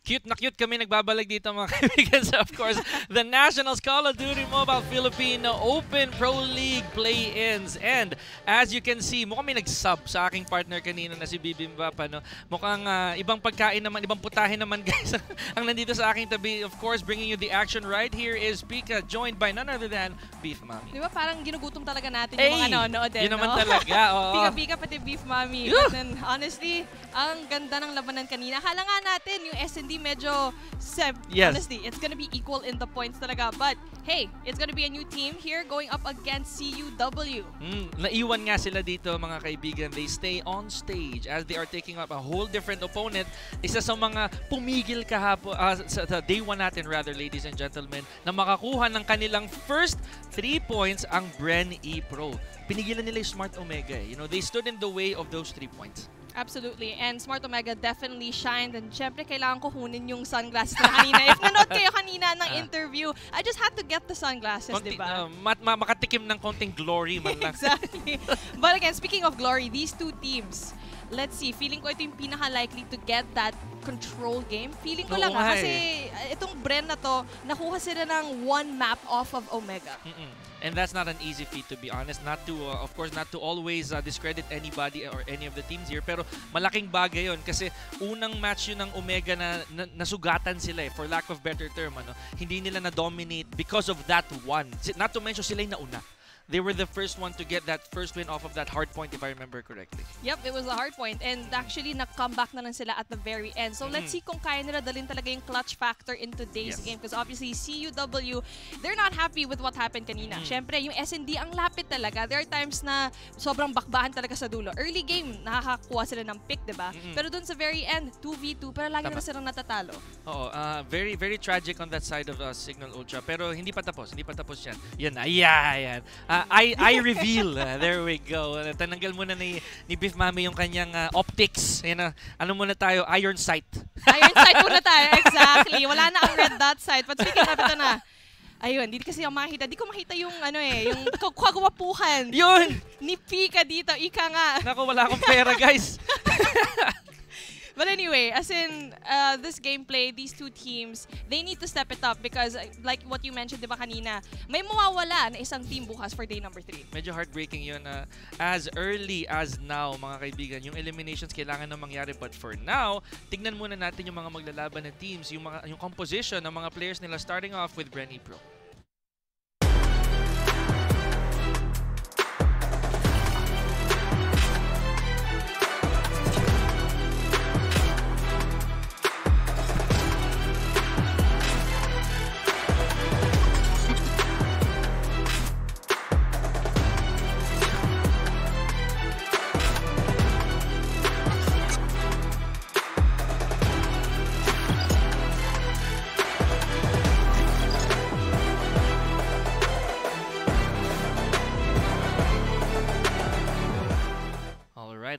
Cute na cute kami nagbabalik dito mga kaibigan. So of course, the Nationals Call of Duty Mobile Philippine Open Pro League play-ins. And as you can see, mukhang may nag-sub sa aking partner kanina na si Bibimbap. Ano? Mukhang ibang pagkain naman, ibang putahin naman guys ang nandito sa aking tabi. Of course, bringing you the action right here is Pika, joined by none other than Beef Mommy. Di ba parang ginugutom talaga natin yung mga nanonood din, yun naman talaga. Pika-pika pati Beef Mommy. But then, honestly, ang ganda ng labanan kanina. Akala nga natin yung S&D medyo honestly, it's gonna be equal in the points talaga. But hey, it's gonna be a new team here going up against CUW. Naiwan nga sila dito mga kaibigan. They stay on stage as they are taking up a whole different opponent. Isa sa mga pumigil kahapon sa day 1 natin rather, ladies and gentlemen, na makakuha ng kanilang first 3 points ang BRE Pro. Pinigilan nila yung Smart Omega. You know, they stood in the way of those 3 points. Absolutely. And Smart Omega definitely shined. And syempre, kailangan ko kunin yung sunglasses na kanina. If nanood kayo kanina ng interview, I just had to get the sunglasses, diba? Makatikim ng konting glory man lang. Exactly. But again, speaking of glory, these two teams, let's see, feeling ko ito yung pinaka-likely to get that control game. Feeling ko lang kasi itong Bren na to, nakuha sila ng 1 map off of Omega. And that's not an easy feat, to be honest. Not to, of course, not to always discredit anybody or any of the teams here. Pero malaking bagay yun kasi unang match yun ng Omega na nasugatan sila for lack of better term. Ano? Hindi nila na-dominate because of that one. Not to mention sila yung nauna. They were the first one to get that first win off of that hard point, if I remember correctly. Yep, it was a hard point. And actually, na-comeback na lang sila at the very end. So let's see kung kaya nila dalhin talaga yung clutch factor in today's game. Because obviously, CUW, they're not happy with what happened kanina. Siyempre, yung S&D ang lapit talaga. There are times na sobrang bakbahan talaga sa dulo. Early game, nakakakuha sila ng pick, diba? Pero dun sa very end, 2v2, pero lagi na silang natatalo. Oo, very, very tragic on that side of Signal Ultra. Pero hindi pa tapos. Hindi pa tapos yan. Yan, ayan. I reveal. There we go. Tananggal muna ni Beef Mommy yung kanyang optics. Yan, ano muna tayo? Iron sight. Iron sight muna tayo. Exactly. Wala na ang red dot sight. But speaking of ito na, ayun, hindi kasi ako makita. Di ko makita yung yung kagwapuhan. Yun! Ni Pika dito. Ika nga. Naku, wala akong pera, guys. But anyway, as in this gameplay, these two teams, they need to step it up because like what you mentioned, di ba kanina, may mawawala na isang team bukas for day number 3. Medyo heartbreaking yun. As early as now, mga kaibigan, yung eliminations kailangan na mangyari. But for now, tignan muna natin yung mga maglalaban na teams, yung composition ng mga players nila starting off with BRE Pro.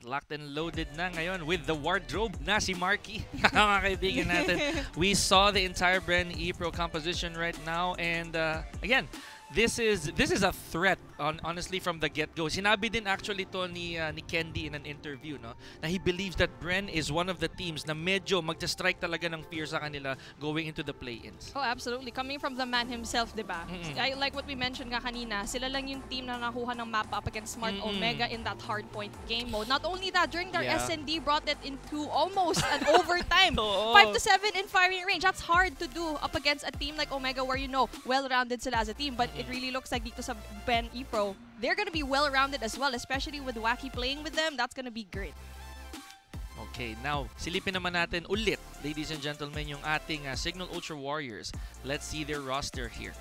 Locked and loaded na ngayon with the wardrobe na si Marky. Mga kaibigan natin, we saw the entire BRE Pro composition right now, and again, this is a threat honestly from the get-go. Sinabi din actually to ni Candy in an interview, no, na he believes that BRE is one of the teams na medyo magta-strike talaga ng fear sa kanila going into the play-ins. Oh, absolutely. Coming from the man himself, diba? Like what we mentioned nga kanina, sila lang yung team na nakuha ng map up against Smart Omega in that hardpoint game mode. Not only that, during their S&D brought it into almost an overtime. 5 to 7 in firing range. That's hard to do up against a team like Omega where well-rounded sila as a team. But it really looks like dito sa BRE Pro, they're gonna be well-rounded as well, especially with Wacky playing with them. That's gonna be great. Okay, now, silipin naman natin ulit, ladies and gentlemen, yung ating Signal Ultra Warriors. Let's see their roster here.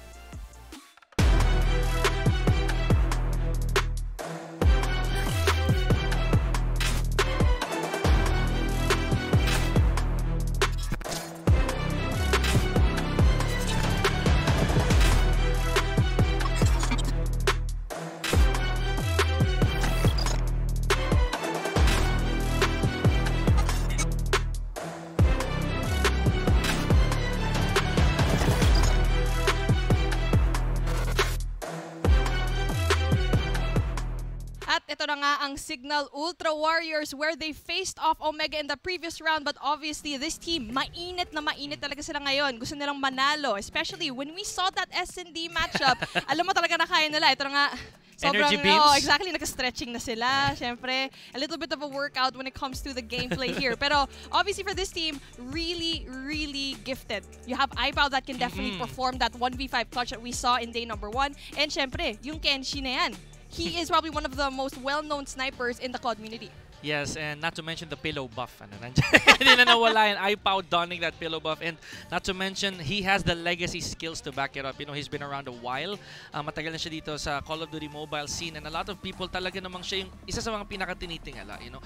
pa nga ang Signal Ultra Warriors where they faced off Omega in the previous round, but obviously this team, mainit na mainit talaga sila ngayon. Gusto nilang manalo, especially when we saw that S&D matchup. Alam mo talaga na kaya nila. Ito nga, sobrang, energy beams. Exactly, naka-stretching na sila. Siyempre, a little bit of a workout when it comes to the gameplay here. Pero obviously for this team, really, really gifted. You have iPow that can definitely perform that 1v5 clutch that we saw in day number 1. And siyempre, yung Kenshi na yan. He is probably one of the most well-known snipers in the COD community. Yes, and not to mention the pillow buff. Hindi na nawala yan. iPow donning that pillow buff. And not to mention, he has the legacy skills to back it up. You know, he's been around a while. Matagal na siya dito sa Call of Duty mobile scene. And a lot of people talaga namang siya yung isa sa mga pinakatinitingala. You know,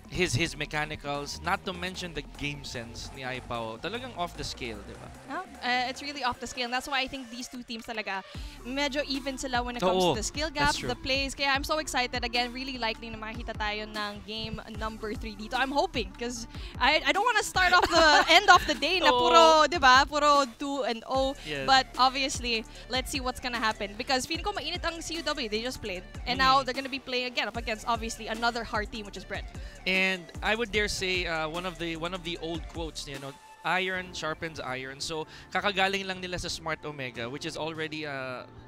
his mechanicals. Not to mention the game sense ni iPow. Talagang off the scale, di ba? It's really off the scale. And that's why I think these two teams talaga medyo even sila when it comes to the skill gap, the plays. Kaya I'm so excited. Again, really likely na makikita tayo ng game number 3 dito. I'm hoping because I don't want to start off the end of the day na puro, di ba? Puro 2-0. Yes. But obviously, let's see what's gonna happen because feeling ko mainit ang CUW. They just played. And now they're gonna be playing again up against obviously another hard team, which is Brett. And I would dare say one of the old quotes, you know, iron sharpens iron. So, kakagaling lang nila sa Smart Omega, which is already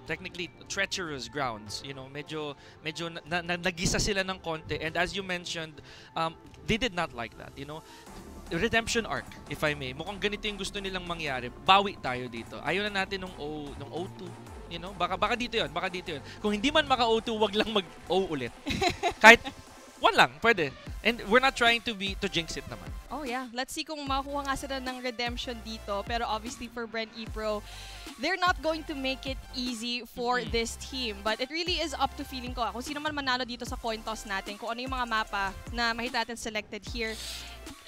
technically treacherous grounds. You know, medyo nagisa sila ng konti. And as you mentioned, they did not like that. You know, redemption arc, if I may. Mukhang ganito yung gusto nilang mangyari. Bawi tayo dito. Ayaw na natin nung O2. You know, baka dito yun. Kung hindi man maka-O2, wag lang mag-O ulit. Kahit one lang, pwede. And we're not trying to jinx it naman. Oh yeah, let's see kung makuha nga sila ng redemption dito. Pero obviously for BRE Pro, they're not going to make it easy for this team. But it really is up to feeling ko. Kung sino man manalo dito sa coin toss natin, kung ano yung mga mapa na mahita natin selected here.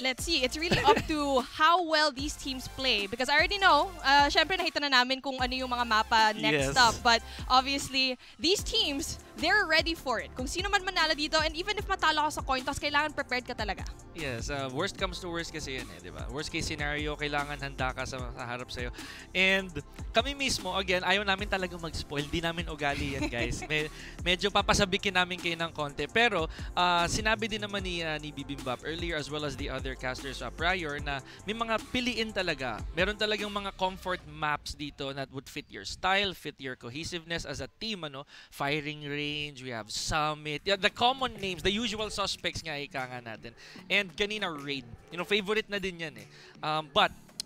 Let's see, it's really up to how well these teams play. Because I already know, syempre nakita na namin kung ano yung mga mapa next up. But obviously, these teams, they're ready for it. Kung sino man manalo dito, and even if matalo ka sa coin toss, kailangan prepared ka talaga. Yes, worst comes to worst kasi yun di ba? Worst case scenario, kailangan handa ka sa harap sa'yo. And kami mismo, again, ayaw namin talagang mag-spoil. Di namin ugali yan, guys. Medyo papasabikin namin kayo ng konti. Pero, sinabi din naman ni Bibimbap earlier as well as the other casters prior na may mga piliin talaga. Meron talagang mga comfort maps dito that would fit your style, fit your cohesiveness as a team. Ano? Firing range, we have Summit. Yeah, the common names, the usual suspects nga ika nga natin. And kanina Raid. You know, favorite na din yan eh.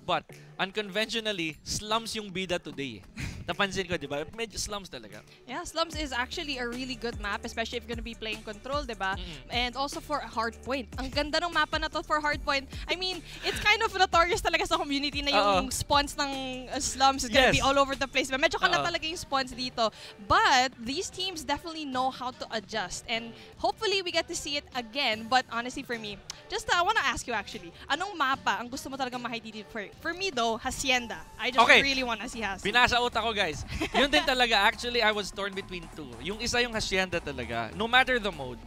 But unconventionally, Slums yung bida today. Napansin ko, di ba? Medyo Slums talaga. Yeah, Slums is actually a really good map, especially if you're gonna be playing Control, di ba? And also for Hardpoint. Ang ganda ng mapa na to for Hardpoint. I mean, it's kind of notorious talaga sa community na yung spawns ng Slums is gonna be all over the place. Medyo kalat talaga yung spawns dito. But these teams definitely know how to adjust. And hopefully, we get to see it again. But honestly, for me, just I wanna ask you actually, anong mapa ang gusto mo talaga makikita for me though, Hacienda. I just really wanna see Hacienda. Binasa out ako, guys. Yun din talaga. Actually, I was torn between two. Yung isa yung Hacienda talaga. No matter the mode.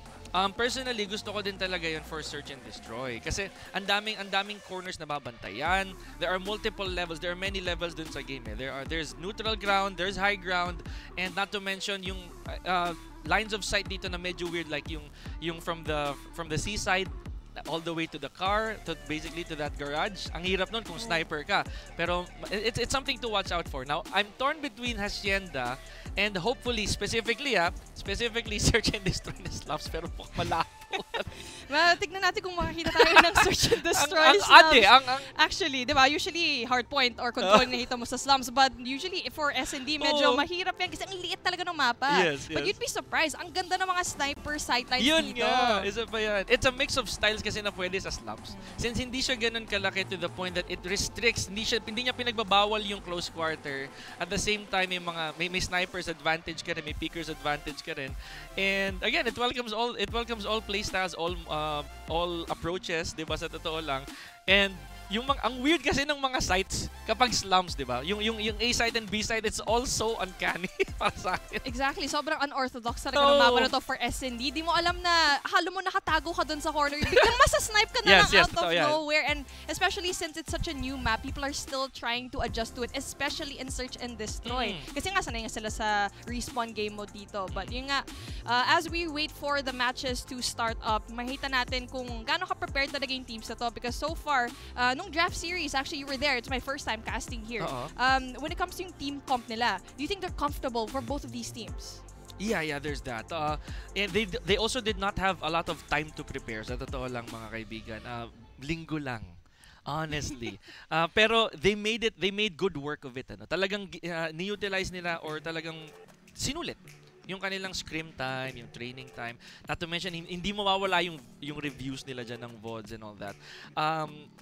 Personally, gusto ko din talaga yun for Search and Destroy. Kasi ang daming corners na babantayan. There are multiple levels. There are many levels dun sa game. There's neutral ground, there's high ground, and not to mention yung lines of sight dito na medyo weird, like yung from the seaside all the way to the car, basically to that garage. Ang hirap nun kung sniper ka. Pero it's something to watch out for. Now, I'm torn between Hacienda and hopefully, specifically Search and Destroy na Slums, pero malabo. Well, tignan natin kung makakita tayo ng Search and Destroy Slums. Actually, di ba? Usually, Hardpoint or Control nakita mo sa Slums. But usually, for S&D, medyo mahirap yan kasi ang liit talaga ng mapa. Yes. But you'd be surprised. Ang ganda ng mga sniper sightlines Yun dito. nga. Isa pa yan. It's a mix of styles kasi na pwede sa Slums. Since hindi siya ganun kalaki to the point that it restricts, hindi niya pinagbabawal yung close quarter. At the same time, may sniper's advantage ka rin, may peeker's advantage ka rin. And again, it welcomes all playstyles, all approaches, 'di ba, sa totoo lang. And ang weird kasi ng mga sites kapag slums, di ba? Yung A site and B site, it's also uncanny para sa akin. Exactly. Sobrang unorthodox talaga ng mapa na to for SND. Di mo alam na halo mo nakatago ka dun sa corner. Biglang masasnipe ka na out of nowhere. And especially since it's such a new map, people are still trying to adjust to it, especially in search and destroy. Kasi nga sanay nga sila sa respawn game mode dito. But yun nga, as we wait for the matches to start up, makita natin kung gaano ka-prepared talaga yung teams na to. Because so far, nung draft series, actually you were there. It's my first time casting here. When it comes to yung team comp nila, do you think they're comfortable for both of these teams? Yeah, there's that. And they also did not have a lot of time to prepare. Sa totoo lang, mga kaibigan. Linggo lang. Honestly. Pero they made good work of it. Ano? Talagang ni-utilize nila or talagang sinulit yung kanilang scrim time, yung training time. Not to mention, hindi mawawala yung reviews nila dyan ng VODs and all that.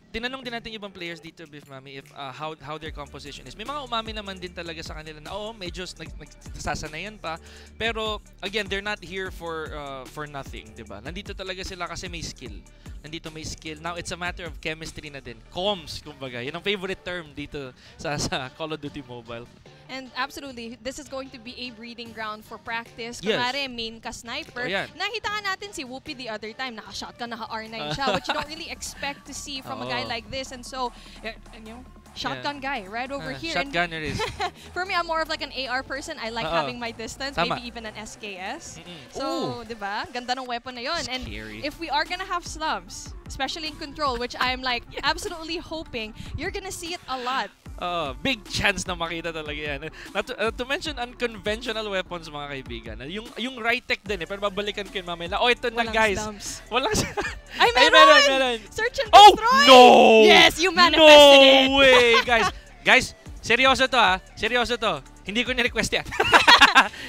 Tinanong din natin yung ibang players dito, Biff Mami, if how their composition is. May mga umami naman din talaga sa kanila na, medyo nagsasanayan pa. Pero, again, they're not here for nothing, diba? Nandito talaga sila kasi may skill. Nandito may skill. Now, it's a matter of chemistry na din. Comms, kumbaga. Yan ang favorite term dito sa Call of Duty Mobile. And absolutely, this is going to be a breeding ground for practice. Yes. Kunwari, main ka sniper. Nakita ka natin si Whoopi the other time. Naka-shotgun, naka-R9 siya, which you don't really expect to see from a guy like this. And so, you know, shotgun guy right over here. Shotgunner is. For me, I'm more of like an AR person. I like having my distance, maybe even an SKS. So, diba? Ganda ng weapon na yun. And if we are gonna have slums, especially in control, which I'm like absolutely hoping, you're gonna see it a lot. Big chance na makita talaga yan. To mention unconventional weapons, mga kaibigan. Yung right tech din pero babalikan ko yun mamaya. Ito na, guys. Walang slums. Ay, meron! Search and destroy! No! Yes, you manifested it! No way! Guys, seryoso to Seryoso to. Hindi ko ni-request yan.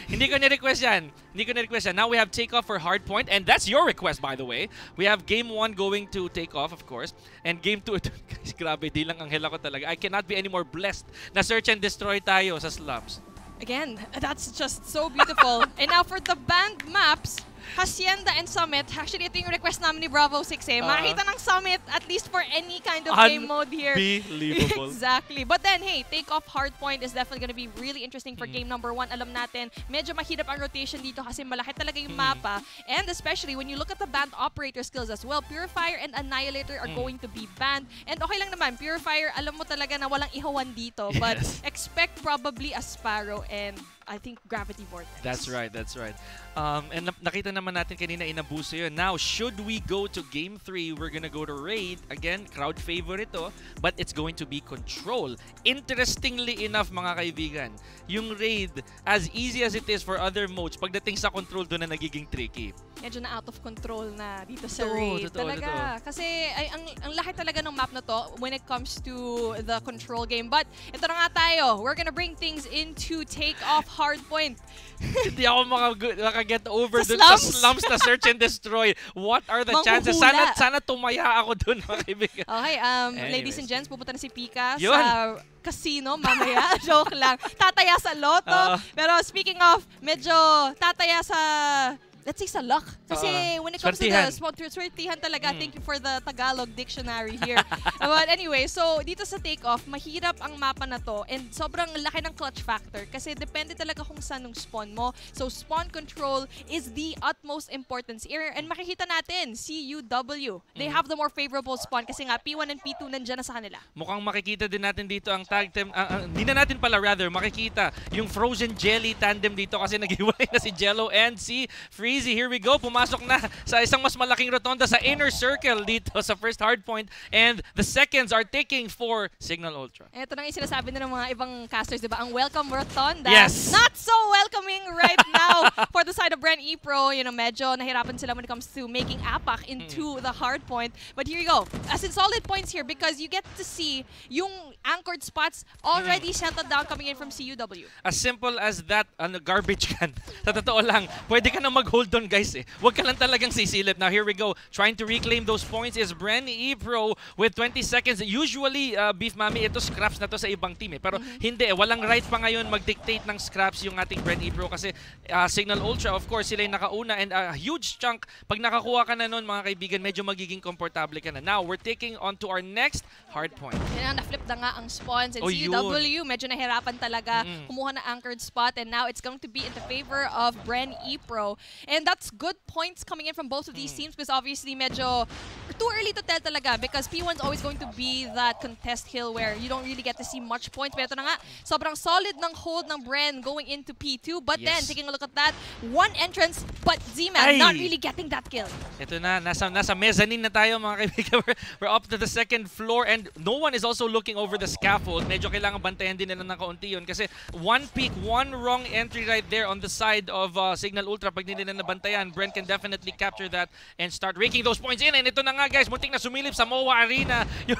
Hindi ko ni-request yan. Now we have takeoff for hardpoint, and that's your request, by the way. We have game 1 going to takeoff, of course, and game 2, guys, grabe, di lang anghel ako talaga. I cannot be any more blessed na search and destroy tayo sa slums. Again, that's just so beautiful. And now for the banned maps, Hacienda and Summit. Actually, ito yung request namin ni Bravo 6 eh. Makita ng Summit at least for any kind of game mode here. Unbelievable. Exactly. But then, hey, take-off hardpoint is definitely going to be really interesting for game number 1. Alam natin, medyo mahirap ang rotation dito kasi malaki talaga yung mapa. And especially when you look at the banned operator skills as well, Purifier and Annihilator are going to be banned. And okay lang naman, Purifier, alam mo talaga na walang ihawan dito. But expect probably a Sparrow and I think Gravity Vortex. That's right. And nakita naman natin kanina inabuso yun. Now, should we go to Game 3, we're gonna go to Raid. Again, crowd favorite to, but it's going to be Control. Interestingly enough, mga kaibigan, yung Raid, as easy as it is for other modes, pagdating sa Control, doon na nagiging tricky. Medyo na out of control na dito sa Raid. Talaga. Kasi ang laki talaga ng map na to when it comes to the Control game. But ito na nga tayo. We're gonna bring things into take-off hardpoint. Hindi ako makaget over dun sa slums na search and destroy. What are the chances? Sana tumaya ako dun, mga kaibigan. Okay, ladies and gents, pupunta na si Pika sa casino mamaya. Joke lang. Tataya sa loto. Pero speaking of, medyo tataya sa let's say sa luck. Kasi when it comes to the swertihan talaga, thank you for the Tagalog dictionary here. But anyway, so dito sa takeoff, mahirap ang mapa na to and sobrang laki ng clutch factor kasi depende talaga kung saan yung spawn mo. So spawn control is the utmost importance here. And makikita natin, CUW. They have the more favorable spawn kasi nga P1 and P2 nandyan na sa kanila. Mukhang makikita din natin dito ang tag team. Hindi na natin pala makikita yung Frozen Jelly tandem dito kasi naghiwalay na si Jello and si Freeze. Here we go. Pumasok na sa isang mas malaking rotonda sa inner circle dito sa first hardpoint. And the seconds are taking for Signal Ultra. Ito nang sinasabi na ng mga ibang casters, diba? Ang welcome rotonda. Yes! Not so welcoming right now for the side of BRE Pro. You know, medyo nahirapan sila when it comes to making APAC into the hardpoint. But here you go. As in solid points here because you get to see yung anchored spots already settled down coming in from CUW. As simple as that, garbage can. Sa totoo lang, pwede ka na mag-hold hold on guys eh. Huwag ka lang talagang sisilip. Now here we go. Trying to reclaim those points is BRE Pro with 20 seconds. Usually, Beef Mami, ito scraps na to sa ibang team eh. Pero hindi eh. Walang right pa ngayon mag-dictate ng scraps yung ating BRE Pro kasi Signal Ultra, of course, sila yung nakauna and a huge chunk. Pag nakakuha ka na nun, mga kaibigan, medyo magiging komportable ka na. Now, we're taking on to our next hard point. Yan, na-flip na nga ang spawns and CUW, medyo nahirapan talaga kumuha na anchored spot and now it's going to be in the favor of BRE Pro. And that's good points coming in from both of these teams because obviously medyo too early to tell talaga because P1's always going to be that contest hill where you don't really get to see much points. Pero ito na nga, sobrang solid ng hold ng BRE going into P2. But then, taking a look at that, one entrance, but Z-Man not really getting that kill. Ito na, nasa mezzanine na tayo mga kaibigan. We're up to the second floor and no one is also looking over the scaffold. Medyo kailangan bantayan din nila ng kaunti yun kasi one peek, one wrong entry right there on the side of Signal Ultra. Pag hindi nila nabantayan, BRE can definitely capture that and start raking those points in. And ito na nga guys, muntik na sumilip sa MOA Arena. Yung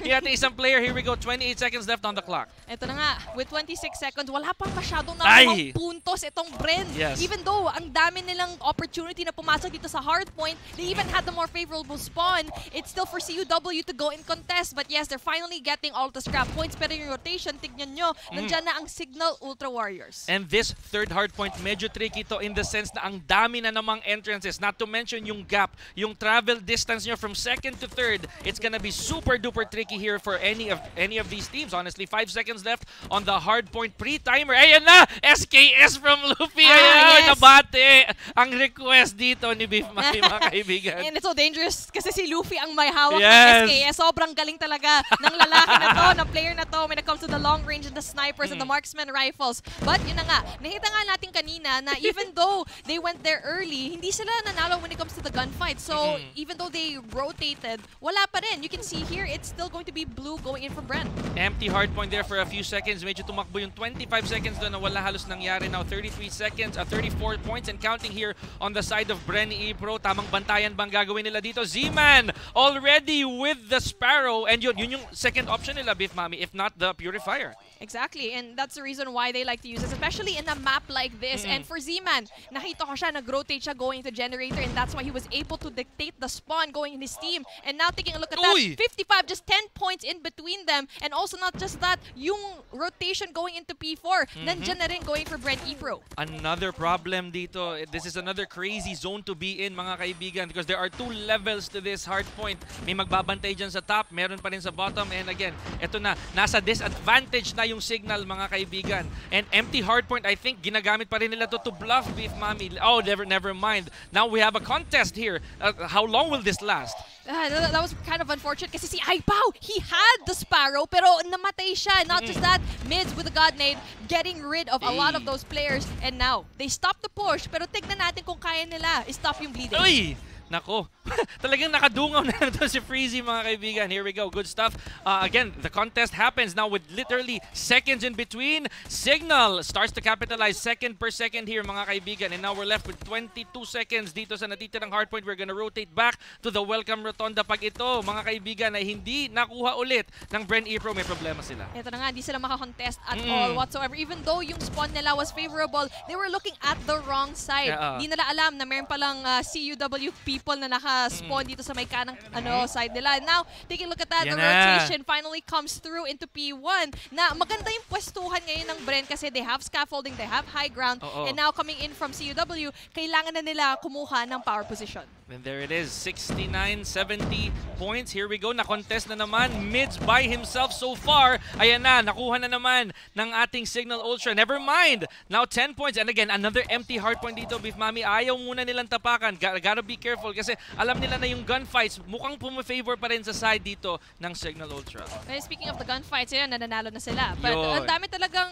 ating isang player, here we go, 28 seconds left on the clock. Ito na nga, with 26 seconds, wala pang masyadong nakuha puntos itong BRE. Even though ang dami nilang opportunity na pumasok dito sa hardpoint, they even had the more favorable spawn. It's still for CUW to go and contest. But yes, they're finally getting all the scrap points. Pero yung rotation, tignan nyo, nandyan na ang Signal Ultra Warriors. And this third hardpoint, medyo tricky to in the sense na ang dami na namang entrances. Not to mention yung gap, yung travel distance nyo from second to third. It's gonna be super duper tricky here for any of these teams. Honestly, 5 seconds left on the hardpoint pre-timer. Ayan na! SKS from Luffy! Ayan! Nabate ang request dito ni Beef Mami, mga kaibigan. And it's so dangerous kasi si Luffy ang may hawak ng SKS. Sobrang galing talaga ng lalaki na to, ng player na to when it comes to the long range and the snipers and the marksman rifles. But yun na nga, nakita nga natin kanina na even though they went there early, hindi sila nanalo when it comes to the gunfight. So even though they rotated, wala pa rin. You can see here, it's still going to be blue going in for BRE. Empty hardpoint there for a few seconds. Medyo tumakbo yung 25 seconds doon na wala halos nangyari. Now 33 seconds, 34 points and counting here on the side of BRE Pro. Tamang bantayan bang gagawin nila dito? Z-Man already with the Sparrow. And yun yung second option nila, Beef Mami, if not the Purifier. Exactly, and that's the reason why they like to use this, especially in a map like this. And for Z-Man, nakita ko siya, nag-rotate siya going to Generator, and that's why he was able to dictate the spawn going in his team. And now taking a look at that, 55, just 10 points in between them. And also not just that, yung rotation going into P4, nandyan na rin going for BRE Pro. Another problem dito. This is another crazy zone to be in, mga kaibigan, because there are 2 levels to this hard point. May magbabantay dyan sa top, meron pa rin sa bottom, and again, eto na, nasa disadvantage na yung Signal, mga kaibigan. And empty hardpoint, I think, ginagamit pa rin nila to bluff Beef Mami. Oh, never mind. Now we have a contest here. How long will this last? That was kind of unfortunate kasi si Aipao, he had the Sparrow pero namatay siya. Not just that, Mids with the God Nade getting rid of a lot of those players. And now, they stopped the push pero tignan natin kung kaya nila stop yung bleeding. Uy! Nako, talagang nakadungaw na ito si Freezy, mga kaibigan. Here we go, good stuff. Again, the contest happens now with literally seconds in between. Signal starts to capitalize second per second here, mga kaibigan. And now we're left with 22 seconds dito sa natitirang hardpoint. We're gonna rotate back to the welcome rotonda. Pag ito, mga kaibigan, ay hindi nakuha ulit ng BRE Pro, may problema sila. Ito na nga, hindi sila makakontest at all whatsoever. Even though yung spawn nila was favorable, they were looking at the wrong side. Hindi nila alam na meron palang CUW people na naka-spawn dito sa may kanang side nila. Now, taking a look at that, the rotation finally comes through into P1 na maganda yung pwestuhan ngayon ng BRE kasi they have scaffolding, they have high ground, and now coming in from CUW, kailangan na nila kumuha ng power position. And there it is, 69-70 points. Here we go, na-contest na naman. Mids by himself so far. Ayan na, nakuha na naman ng ating Signal Ultra. Never mind, now 10 points. And again, another empty hardpoint dito, Beef Mami. Ayaw muna nilang tapakan. Gotta be careful kasi alam nila na yung gunfights mukhang pumifavor pa rin sa side dito ng Signal Ultra. And speaking of the gunfights, yun, nananalo na sila. But ang dami talagang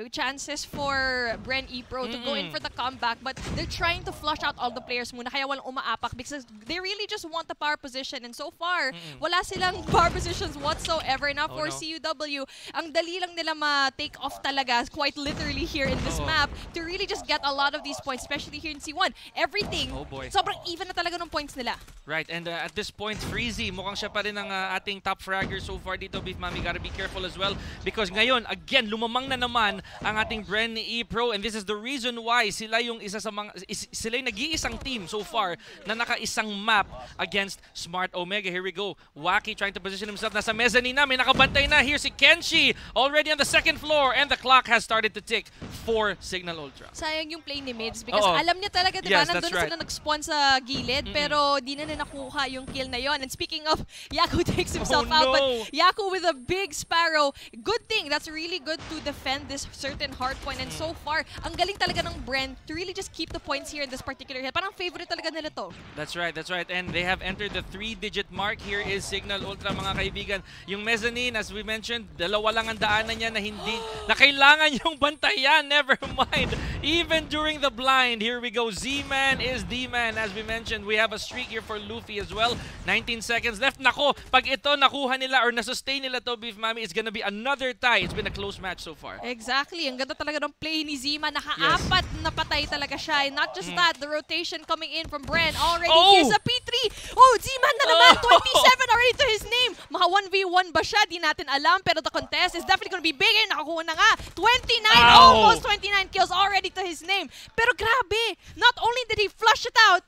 chances for BRE Pro to go in for the comeback. But they're trying to flush out all the players muna kaya walang umaapak because they really just want the power position. And so far, wala silang power positions whatsoever. Now for CUW, ang dali lang nila ma-take off talaga, quite literally here in this map, to really just get a lot of these points, especially here in C1. Everything, sobrang even na talaga ng points nila. nila. Right, and at this point, Freezy, mukhang siya pa rin ang ating top fragger so far dito, Beef Mami. Gotta be careful as well because ngayon, again, lumamang na naman ang ating Bren E-Pro, and this is the reason why sila yung isa sa mga, sila yung nag-iisang team so far na naka-isang map against Smart Omega. Here we go. Waki trying to position himself. Nasa mezzanine na, may nakabantay na. Here's si Kenshi already on the second floor, and the clock has started to tick for Signal Ultra. Sayang yung play ni Mids because alam niya talaga, diba, nandun na sila nag-spawn sa gilid, pero di na nakuha yung kill na yon. And speaking of, Yaku takes himself out, but Yaku with a big Sparrow. Good thing, that's really good to defend this certain hard point. And so far, ang galing talaga ng Bren to really just keep the points here in this particular hit. Parang favorite talaga nila to. That's right, that's right. And they have entered the 3-digit mark. Here is Signal Ultra, mga kaibigan. Yung mezzanine, as we mentioned, dalawa lang ang daanan niya na kailangan yung bantayan. Never mind. Even during the blind, here we go. Z-Man is D-Man. As we mentioned, we have a streak here for Luffy as well. 19 seconds left. Nako, pag ito nakuha nila or nasustain nila to, Beef Mami, it's gonna be another tie. It's been a close match so far. Exactly. Ang ganda talaga ng play ni Zima. Naka-apat na patay talaga siya. And not just that, the rotation coming in from Bren. Already, here's a P3. Oh, Zima na naman. 27 already to his name. Maka 1v1 ba siya? Di natin alam. Pero the contest is definitely gonna be bigger. Nakakuha na nga. 29, almost 29 kills already to his name. Pero grabe, not only did he flush it out,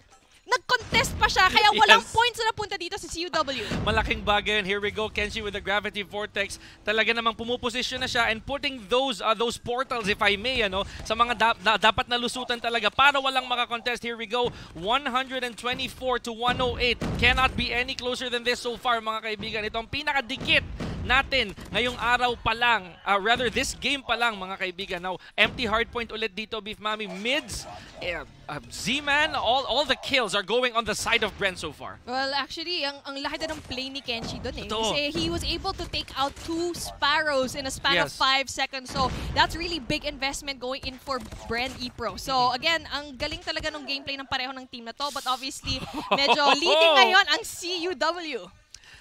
nag-contest pa siya, kaya walang points na napunta dito sa CUW. Malaking bagay yun. Here we go, Kenshi with the Gravity Vortex. Talaga namang pumuposisyon na siya and putting those portals, if I may, sa mga dapat nalusutan talaga para walang makakontest. Here we go, 124 to 108. Cannot be any closer than this so far, mga kaibigan. Ito ang pinakadikit natin ngayong araw pa lang, rather this game pa lang, mga kaibigan. Now, empty hardpoint ulit dito, Beef Mami. Mids, Z-Man, all the kills are going on the side of Bren so far. Well, actually, ang laki din ng play ni Kenshi doon eh. Kasi he was able to take out 2 Sparrows in a span of 5 seconds. So, that's really big investment going in for Bren E-Pro. So, again, ang galing talaga ng gameplay ng pareho ng team na to. But obviously, medyo leading ngayon ang CUW.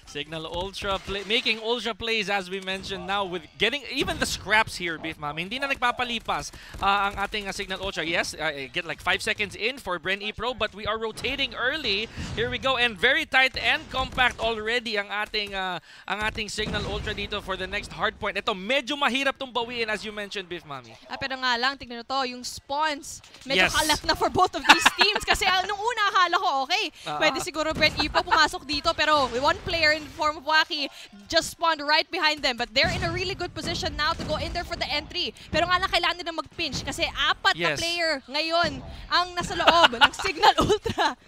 Signal Ultra making ultra plays, as we mentioned, now with getting even the scraps here, Beef Mami. Hindi na nagpapalipas ang ating Signal Ultra. Yes, get like 5 seconds in for Bren E-Pro, but we are rotating early. Here we go, and very tight and compact already ang ating Signal Ultra dito for the next hard point. Ito, medyo mahirap tong bawiin, as you mentioned, Beef Mami. Pero nga lang, tignan to, yung spawns, medyo kalat na for both of these teams. Kasi nung una, akala ko, okay, pwede siguro Bren E-Pro pumasok dito, pero one player in the form of Waki just spawned right behind them, but they're in a really good position now to go in there for the entry. Pero nga lang kailangan nila mag-pinch kasi 4 na player ngayon ang nasa loob ng Signal Ultra.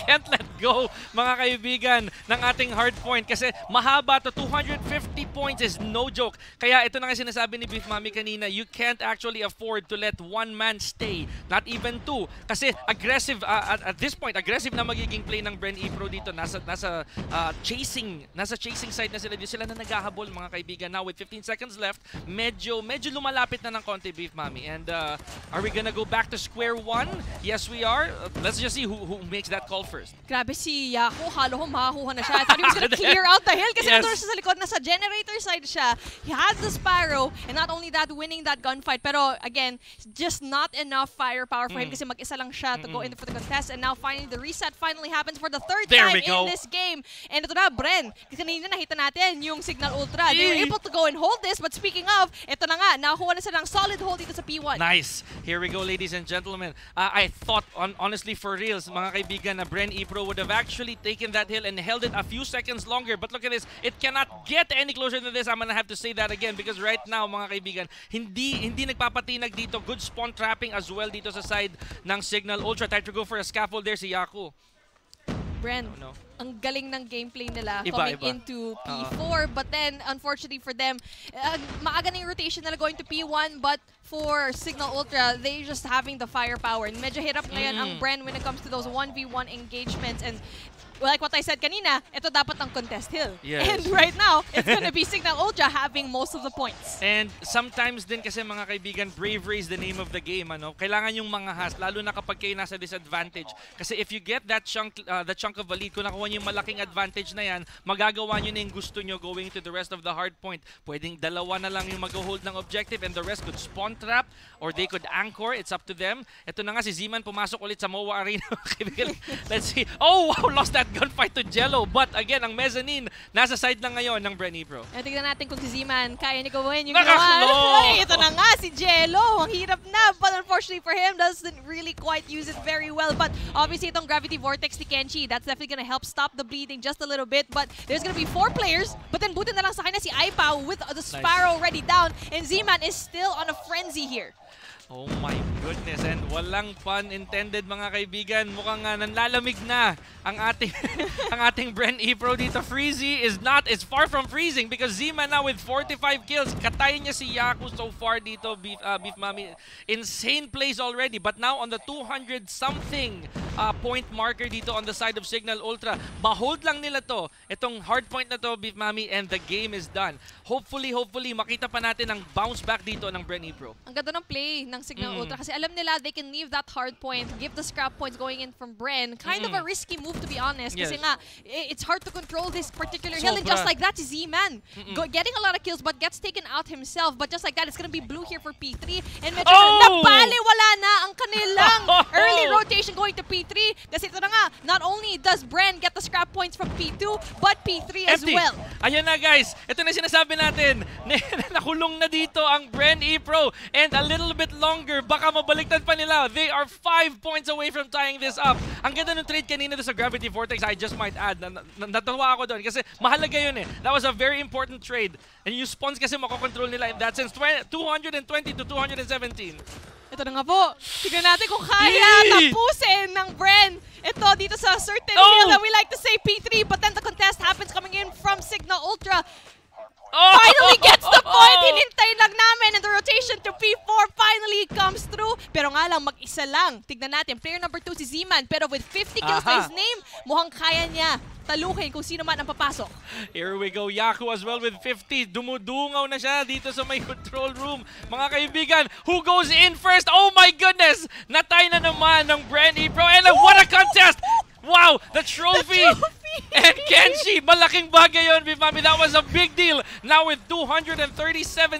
Can't let go, mga kaibigan, ng ating hard point kasi mahaba to. 250 points is no joke. Kaya ito na nga sinasabi ni Beef Mami kanina, you can't actually afford to let one man stay, not even 2. Kasi aggressive, at this point, aggressive na magiging play ng Bren E-Pro dito. Nasa chasing side na sila. Di sila na naghahabol, mga kaibigan. Now with 15 seconds left, medyo lumalapit na ng konti, Beef Mami. And are we gonna go back to square one? Yes, we are. Let's just see who makes that call first. Grabe si Yaku, halo ko makakuha na siya. I thought he was gonna clear out the hill kasi nandun siya sa likod, nasa generator side siya. He has the Sparrow, and not only that, winning that gunfight. Pero again, just not enough firepower for him kasi mag-isa lang siya to go in for the contest. And now finally, the reset finally happens for the 3rd time in this game. And ito na, Bren, kanina nakita natin yung Signal Ultra. They were able to go and hold this, but speaking of, ito na nga, nakuha na sila ng solid hold dito sa P1. Nice. Here we go, ladies and gentlemen. I thought, honestly, for reals, mga kaibigan, na Bren E-Pro would have actually taken that hill and held it a few seconds longer. But look at this. It cannot get any closer than this. I'm gonna have to say that again because right now, mga kaibigan, hindi nagpapatinag dito. Good spawn trapping as well dito sa side ng Signal Ultra. Tried to go for a scaffold there si Yaku. Bren, ang galing ng gameplay nila coming into P4. But then, unfortunately for them, maaga na yung rotation nila going to P1. But for Signal Ultra, they just having the firepower. And medyo hirap ngayon ang Bren when it comes to those 1v1 engagements. And like what I said kanina, ito dapat ang contest hill. Yes. And right now, it's gonna be Signal Ultra having most of the points. And sometimes din kasi mga kaibigan, bravery is the name of the game. Kailangan yung mga has, lalo na kapag kayo nasa disadvantage. Kasi if you get that chunk of a lead, kung nakuha nyo yung malaking advantage na yan, magagawa nyo na yung gusto nyo going to the rest of the hard point. Pwedeng dalawa na lang yung mag-hold ng objective and the rest could spawn trap or they could anchor. It's up to them. Ito na nga si Zeman pumasok ulit sa MOA Arena. Let's see. Oh, wow! Lost that gunfight to Jello. But again, ang mezzanine, nasa side lang ngayon ng BRE Pro. Tignan natin kung si Zeman kaya niya gawin yung Nakaklo! Ay, ito na nga si Jello. Ang hirap na. But unfortunately for him, doesn't really quite use it very well. But obviously, itong Gravity Vortex ni Kenshi, that's definitely gonna help stop the bleeding just a little bit. But there's gonna be 4 players. But then buti na lang sa kanya si Aipao with the Sparrow already down. And Zeman is still on a frenzy here. Oh my goodness, and walang pun intended mga kaibigan. Mukhang nanlalamig na ang ating ang ating BRE Pro dito. Freezy is far from freezing because Zima now with 45 kills. Katayin niya si Yaku so far dito, Beef Mami. Insane plays already, but now on the 200 something point marker dito on the side of Signal Ultra. Mahold lang nila to. Itong hard point na to, Beef Mami, and the game is done. Hopefully makita pa natin ang bounce back dito ng BRE Pro. Ang ganda ng play ng Signal Ultra kasi alam nila they can leave that hard point, give the scrap points going in from Bren. Kind of a risky move to be honest kasi nga it's hard to control this particular hill, and just like that is Z-Man getting a lot of kills but gets taken out himself. But just like that, it's gonna be blue here for P3 and medyo nabaliwala na ang kanilang early rotation going to P3 kasi ito na nga, not only does Bren get the scrap points from P2 but P3 as well. Ayan na guys, ito na sinasabi natin. Nakulong na dito ang BRE Pro and a little bit longer, baka mabaliktad pa nila. They are 5 points away from tying this up. Ang ganda ng trade kanina sa Gravity Vortex, I just might add. Natawa ako doon kasi mahalaga yun eh. That was a very important trade. And yung spawns kasi makokontrol nila in that sense. 220 to 217. Ito na nga po. Tignan natin kung kaya tapusin ng Bren. Ito dito sa certain hill that we like to say P3, but then the contest happens coming in from Signal Ultra. Finally gets the point! Hinintay lang namin, and the rotation to P4 finally comes through. Pero nga lang, mag-isa lang. Tignan natin, player number 2 si Zeman, pero with 50 kills to his name, mukhang kaya niya talukin kung sino man ang papasok. Here we go, Yaku as well with 50. Dumudungaw na siya dito sa may control room. Mga kaibigan, who goes in first? Oh my goodness! Natay na naman ng BRE Pro, and what a contest! Wow, the trophy! And Kenshi, malaking bagay yun, Bifami. That was a big deal. Now with 237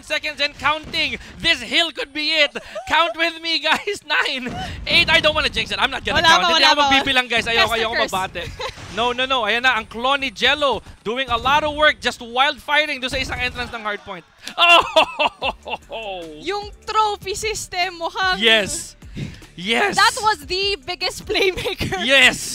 seconds and counting, this hill could be it. Count with me, guys. 9, 8. I don't want to jinx it. I'm not gonna count. Hindi ako magbibilang, guys. Ayoko mabate. No. Ayan na, ang clone ni Jello doing a lot of work, just wild firing doon sa isang entrance ng hardpoint. Yung trophy system, mukhang... Yes! That was the biggest playmaker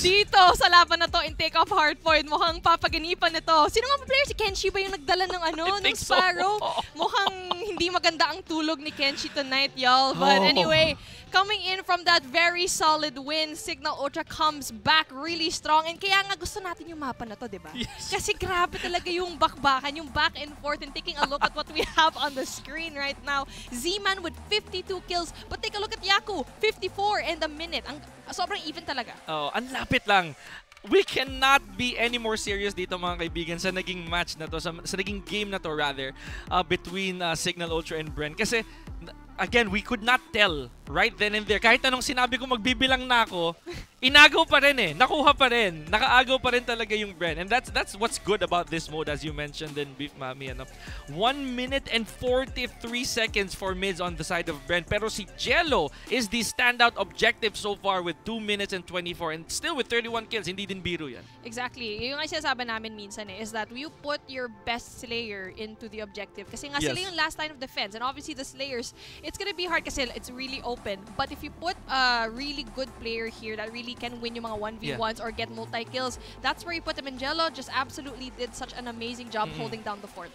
dito sa laban na to in take-off hardpoint. Mukhang papaganipan nito. Sino nga player? Si Kenshi ba yung nagdala ng ng Sparrow? Mukhang hindi maganda ang tulog ni Kenshi tonight, y'all. But anyway, coming in from that very solid win, Signal Ultra comes back really strong. And kaya nga gusto natin yung mapa na to, diba? Kasi grabe talaga yung bakbakan, yung back and forth, and taking a look at what we have on the screen right now. Z-Man with 52 kills. But take a look at Yaku, 54 and a minute. Sobrang even talaga. Ang lapit lang. We cannot be any more serious dito mga kaibigan sa naging match na to, sa naging game na to rather, between Signal Ultra and Bren. Kasi, again, we could not tell right then and there. Kahit anong sinabi ko magbibilang na ako, inagaw pa rin eh. Nakuha pa rin. Nakaagaw pa rin talaga yung Bren. And that's what's good about this mode, as you mentioned in Beef Mami. 1 minute and 43 seconds for mids on the side of Bren. Pero si Jello is the standout objective so far with 2 minutes and 24. And still with 31 kills, hindi din biro yan. Exactly. Yung sinasabi namin minsan is that you put your best Slayer into the objective. Kasi nga sila yung last line of defense. And obviously the Slayers, it's gonna be hard kasi it's really open. But if you put a really good player here that really can win yung mga 1v1s or get multi-kills, that's where you put them. And Jello just absolutely did such an amazing job holding down the fort.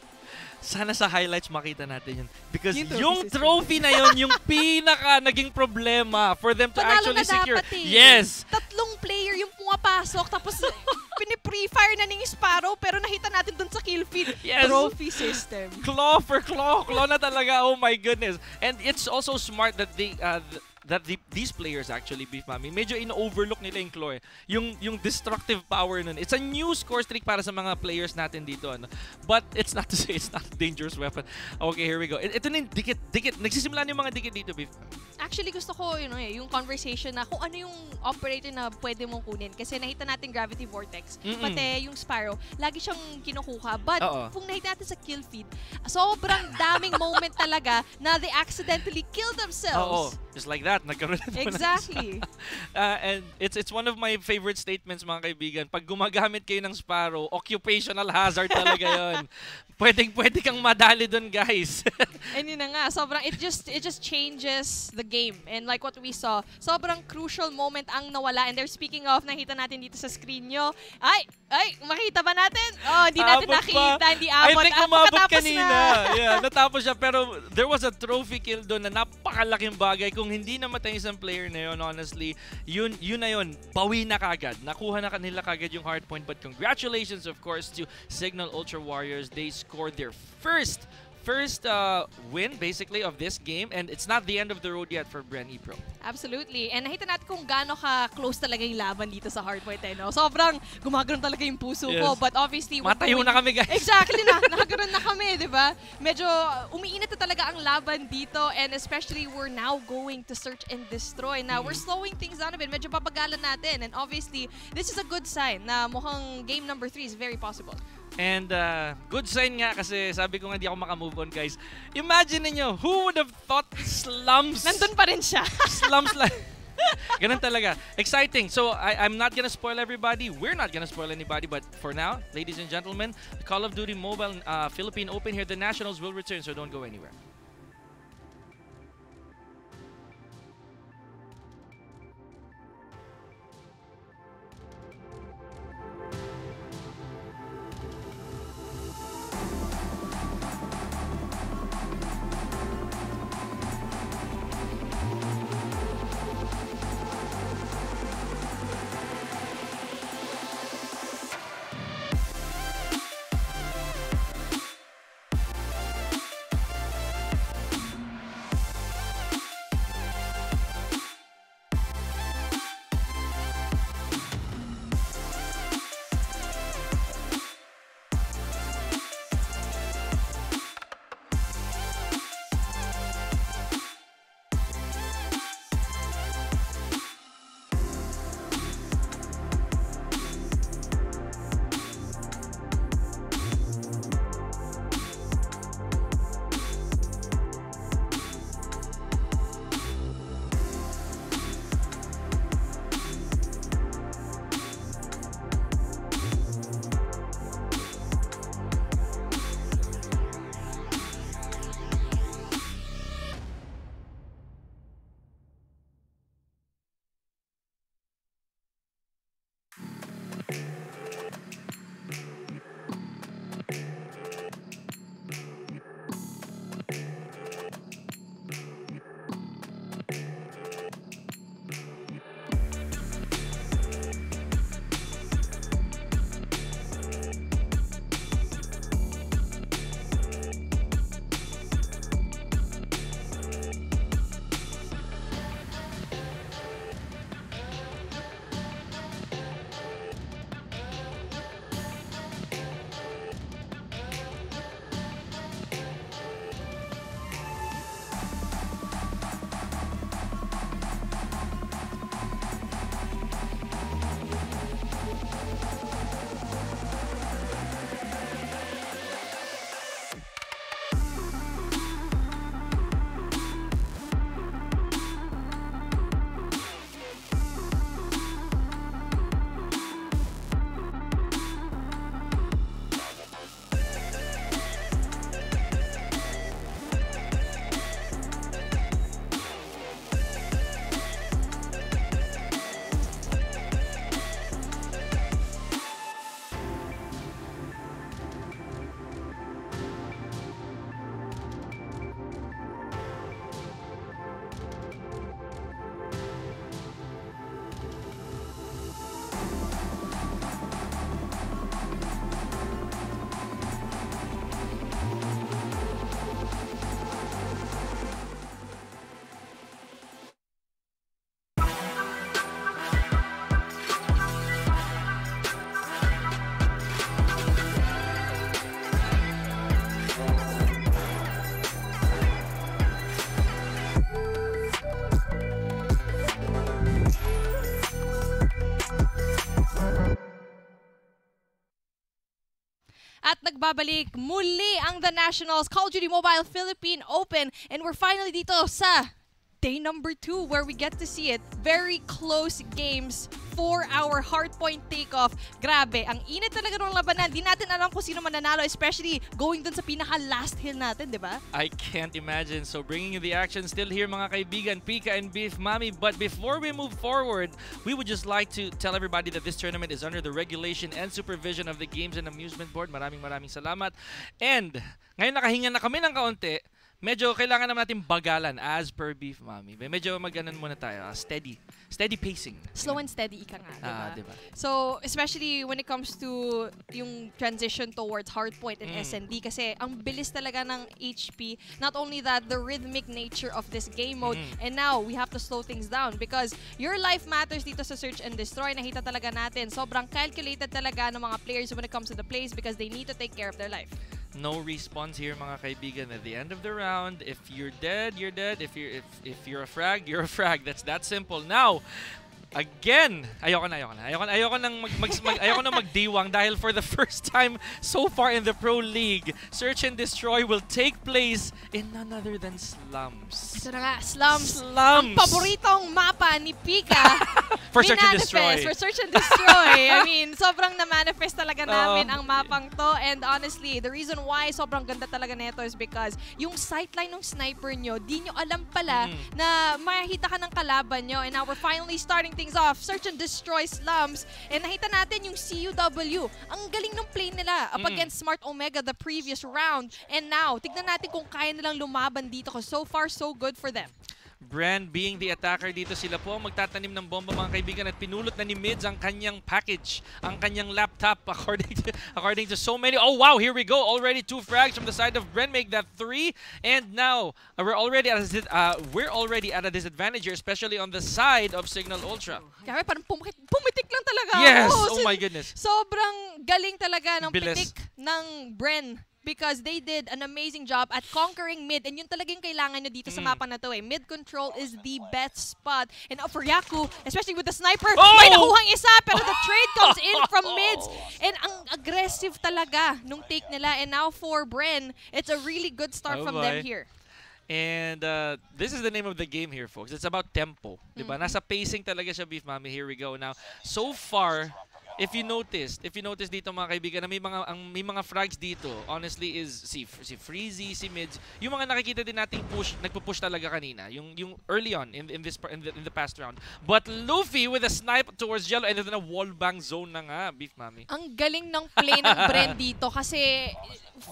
Sana sa highlights makita natin yun. Because yung trophy na yun, yung pinaka naging problema for them to actually secure. Yes! Tatlong player yung pumapasok, tapos pini-pre-fire na ng Sparrow, pero nakita natin dun sa kill feed. Trophy system. Claw for claw. Claw na talaga. Oh my goodness. And it's also smart that they... that these players actually, Beef Mami, medyo in-overlook nila yung Chloe. Yung destructive power nun. It's a new score streak para sa mga players natin dito. Ano? But it's not to say it's not a dangerous weapon. Okay, here we go. Ito na yung dikit. Nagsisimula na yung mga dikit dito, Beef. Actually, gusto ko yung conversation na kung ano yung operator na pwede mong kunin. Kasi nakita natin Gravity Vortex. Pati yung Spyro, lagi siyang kinukuha. But kung nakita natin sa kill feed, sobrang daming moment talaga na they accidentally kill themselves. Just like that. Nagkaroon na exactly. And it's one of my favorite statements, mga kaibigan. Pag gumagamit kayo ng Spyro, occupational hazard talaga yon. Pwede kang madali dun, guys. And yun na nga, sobrang it just changes the game. And like what we saw, sobrang crucial moment ang nawala. And they're speaking of, nakita natin dito sa screen nyo. Ay, makita ba natin? Oh, hindi natin nakita, hindi abot. I think umabot kanina. Yeah, natapos siya. Pero there was a trophy kill doon na napakalaking bagay. Kung hindi namatay isang player na yun, honestly, yun na yun. Bawi na kagad. Nakuha na kanila kagad yung hard point. But congratulations, of course, to Signal Ultra Warriors. They scored their first win basically of this game, and it's not the end of the road yet for BRE Pro. Absolutely. And nakita natin kung gaano ka-close talaga yung laban dito sa hardpoint. No? Sobrang gumagano'n talaga yung puso ko. But obviously, matayo na kami, guys. Exactly na. Nakagano'n na kami, di ba? Medyo umiinit na talaga ang laban dito, and especially we're now going to search and destroy. Now, we're slowing things down a bit. Medyo papagalan natin. And obviously, this is a good sign na mukhang game number 3 is very possible. And good sign nga kasi sabi ko nga hindi ako makamove on, guys. Imagine niyo, who would have thought slums? Nandun pa rin siya. Slums like ganun talaga. Exciting. So I'm not gonna spoil everybody. We're not gonna spoil anybody. But for now, ladies and gentlemen, the Call of Duty Mobile Philippine Open here. The Nationals will return, so don't go anywhere. nagbabalik muli ang The Nationals, Call of Duty Mobile Philippine Open, and we're finally dito sa day number 2 where we get to see it. Very close games, 4-hour hardpoint takeoff. Grabe, ang init talaga ng labanan. Di natin alam kung sino mananalo, especially going dun sa pinaka-last hill natin, di ba? I can't imagine. So bringing you the action still here, mga kaibigan, Pika and Beef Mami. But before we move forward, we would just like to tell everybody that this tournament is under the regulation and supervision of the Games and Amusement Board. Maraming salamat. And ngayon nakahinga na kami ng kaunti. Medyo kailangan naman natin bagalan as per Beef Mami. Medyo maganan muna tayo. Steady pacing. Slow and steady ika nga, diba? So, especially when it comes to yung transition towards hardpoint and SND kasi ang bilis talaga ng HP. Not only that, the rhythmic nature of this game mode. And now, we have to slow things down because your life matters dito sa Search and Destroy. Nakita talaga natin. Sobrang calculated talaga ng mga players when it comes to the plays because they need to take care of their life. No respawns here, mga kaibigan. At the end of the round, if you're dead, you're dead. If you're a frag, you're a frag. That's that simple. Now, again, ayoko na magdiwang dahil for the first time so far in the Pro League, Search and Destroy will take place in none other than Slums. Ito na nga, Slums. Ang paboritong mapa ni Pika. For Search and Destroy. For Search and Destroy. I mean, sobrang na-manifest talaga namin ang mapang to. And honestly, the reason why sobrang ganda talaga nito is because yung sightline ng sniper nyo, di nyo alam pala na makikita ka ng kalaban nyo. And now we're finally starting things off. Search and Destroy Slums. And nakita natin yung CUW. Ang galing ng play nila up against Smart Omega the previous round. And now, tignan natin kung kaya nilang lumaban dito kasi so far, so good for them. Bren being the attacker dito, sila po ang magtatanim ng bomba, mga kaibigan, at pinulot na ni Mids ang kanyang package, ang kanyang laptop according to so many. Oh wow, here we go. Already 2 frags from the side of Bren, make that 3. And now we're already at a disadvantage here, especially on the side of Signal Ultra. Kaya parang pumitik lang talaga. Yes, oh my goodness. Sobrang galing talaga ng Bilis. pitik ng Bren. Because they did an amazing job at conquering mid. And yun talagang kailangan nyo dito sa mapa na to eh. Mid control is the best spot. And for Yaku, especially with the sniper, may nakuhang isa. Pero the trade comes in from mids. And ang aggressive talaga nung take nila. And now for Bren, it's a really good start from them here. And this is the name of the game here, folks. It's about tempo. Diba? Nasa pacing talaga siya, Beef Mami. Here we go. Now, so far, if you notice dito, mga kaibigan, na may mga frags dito, honestly, is si Freezy, si Mids, yung mga nakikita din nating nagpo-push talaga kanina, yung early on in the past round. But Luffy with a snipe towards Jello, and then a wallbang zone na nga, Beef Mami. Ang galing ng play ng Bren dito kasi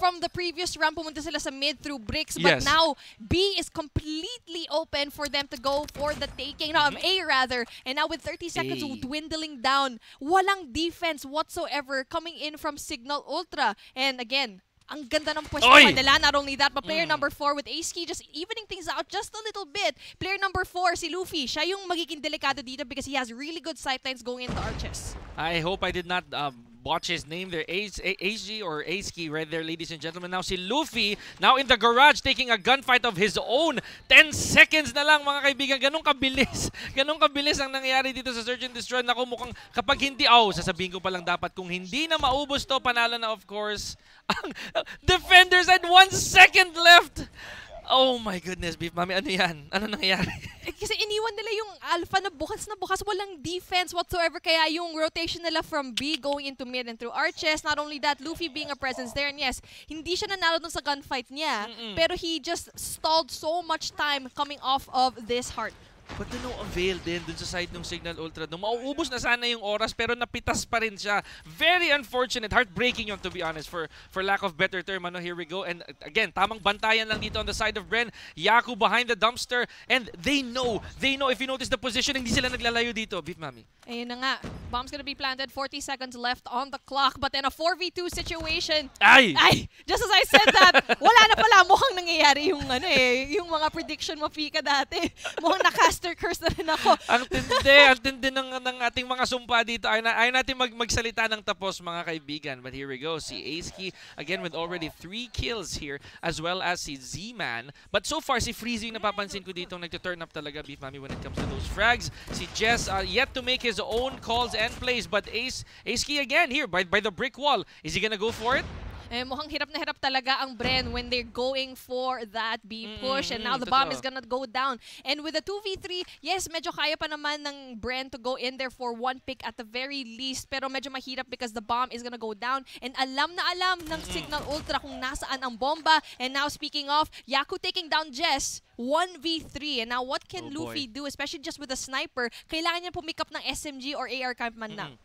from the previous round, pumunta sila sa mid through bricks, but now B is completely open for them to go for the taking, no, A rather, and now with 30 seconds dwindling down, walang defense whatsoever coming in from Signal Ultra. And again, ang ganda ng pwesto nila. Not only that, but player number 4 with Ace-Key just evening things out just a little bit. Player number 4, si Luffy, siya yung magiging delikado dito because he has really good sightlines going into arches. I hope I did not botch his name there. HG or Ace-Key right there, ladies and gentlemen. Now si Luffy, now in the garage, taking a gunfight of his own. 10 seconds na lang, mga kaibigan. Ganun kabilis ang nangyayari dito sa Search and Destroy. Naku, mukhang kapag hindi, sasabihin ko pa lang dapat, kung hindi na maubos to, panalo na of course. Ang defenders had 1 second left. Oh my goodness, Beef Mami, ano yan? Ano nangyayari? Kasi iniwan nila yung alpha na bukas, walang defense whatsoever. Kaya yung rotation nila from B going into mid and through arches. Not only that, Luffy being a presence there. And yes, hindi siya nanalo dun sa gunfight niya. Pero he just stalled so much time coming off of this heart. But to no avail din dun sa side ng Signal Ultra. Mauubos na sana yung oras pero napitas pa rin siya. Very unfortunate. Heartbreaking yun, to be honest, for lack of better term. Here we go. And again, tamang bantayan lang dito on the side of Bren. Yaku behind the dumpster. And they know. If you notice the position, hindi sila naglalayo dito. Beef Mami. Ayun na nga. Bomb's gonna be planted. 40 seconds left on the clock. But in a 4v2 situation, just as I said that, wala na pala. Mukhang nangyayari yung yung mga prediction mo, Pika, dati. Mukhang Master curse na rin ako. Ang tindi ng ating mga sumpa dito. Ayaw natin magsalita ng tapos, mga kaibigan. But here we go. Si Ace-Key, again, with already 3 kills here, as well as si Z-Man. But so far, si Freezy yung napapansin ko dito, nagtuturn up talaga, Beef Mami, when it comes to those frags. Si Jess, yet to make his own calls and plays. But Ace-Key again here, by the brick wall. Is he gonna go for it? Eh, mukhang hirap na hirap talaga ang Bren when they're going for that B push. And now the bomb is gonna go down. And with the 2v3, yes, medyo kaya pa naman ng Bren to go in there for one pick at the very least. Pero medyo mahirap because the bomb is gonna go down. And alam na alam ng Signal Ultra kung nasaan ang bomba. And now speaking of, Yaku taking down Jess, 1v3. And now what can Luffy do, especially just with a sniper? Kailangan niya pumick up ng SMG or AR camp man lang.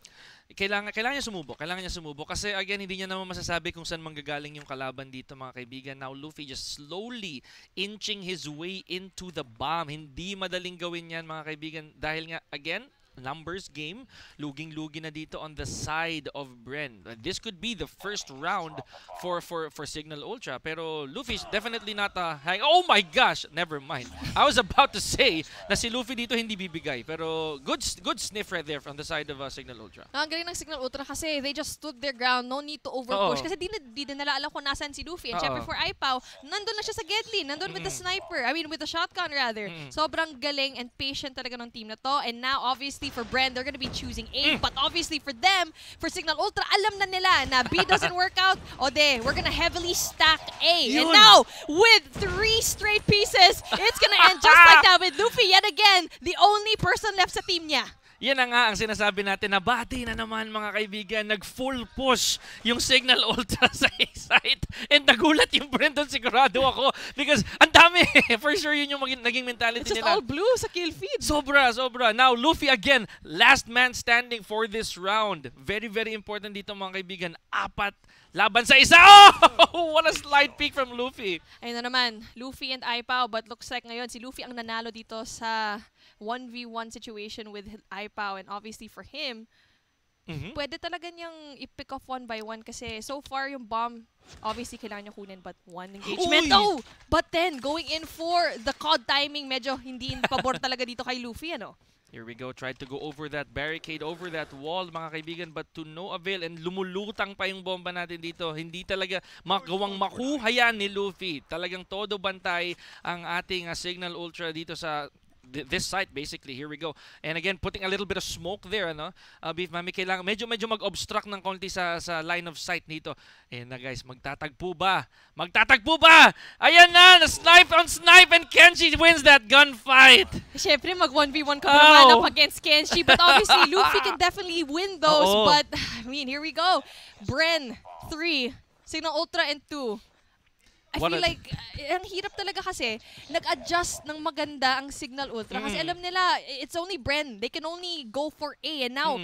Kailangan niya sumubok. Kailangan niya sumubok. Kasi again, hindi niya naman masasabi kung saan manggagaling yung kalaban dito, mga kaibigan. Now, Luffy just slowly inching his way into the bomb. Hindi madaling gawin yan, mga kaibigan. Dahil nga, again, numbers game. Luging-lugi na dito on the side of Bren. This could be the first round for Signal Ultra. Pero Luffy's definitely not hang. Oh my gosh! Never mind. I was about to say na si Luffy dito hindi bibigay. Pero good sniff right there from the side of Signal Ultra. Ang galing ng Signal Ultra kasi they just stood their ground. No need to overpush. Kasi di nila alam kung nasaan si Luffy. And syempre for Ipaw, nandun na siya sa Gedli. Nandun with the sniper. I mean with the shotgun rather. Sobrang galing and patient talaga ng team na to. And now obviously for Bren, they're gonna be choosing A. But obviously for them, for Signal Ultra, alam na nila na B doesn't work out. O we're gonna heavily stack A. And now, with 3 straight pieces, it's gonna end just like that with Luffy yet again, the only person left sa team niya. Yan na nga ang sinasabi natin na bati na naman, mga kaibigan. Nag-full push yung Signal Ultra sa site. And nagulat yung Bren doon, sigurado ako. Because ang dami. For sure yun yung naging mentality nila. It's just all blue sa kill feed. Sobra. Now Luffy again, last man standing for this round. Very, very important dito, mga kaibigan. 4 laban sa isa. Oh! What a slide peek from Luffy. Ayun na naman, Luffy and Ipaw. But looks like ngayon, si Luffy ang nanalo dito sa 1v1 situation with Ipaw. And obviously for him, pwede talaga niyang i-pick off 1 by 1 kasi so far yung bomb, obviously kailangan niya kunin but 1 engagement. Oh! But then, going in for the COD timing, medyo hindi in pabor talaga dito kay Luffy, ano? Here we go. Tried to go over that barricade, over that wall, mga kaibigan, but to no avail. And lumulutang pa yung bomba natin dito. Hindi talaga magawang makuha yan ni Luffy. Talagang todo bantay ang ating Signal Ultra dito sa this site basically. Here we go. And again, putting a little bit of smoke there, ano? Beef Mami, kailangan medyo mag-obstruct ng konti sa line of sight nito. And guys, magtatagpo ba? Ayan na! Snipe on snipe and Kenshi wins that gunfight! Siyempre, mag-1v1 ka naman up against Kenshi. But obviously, Luffy can definitely win those. But, I mean, here we go. Bren, 3. Signal Ultra, and 2. I feel like, ang hirap talaga kasi, nag-adjust ng maganda ang Signal Ultra. Kasi alam nila, it's only Bren. They can only go for A. And now,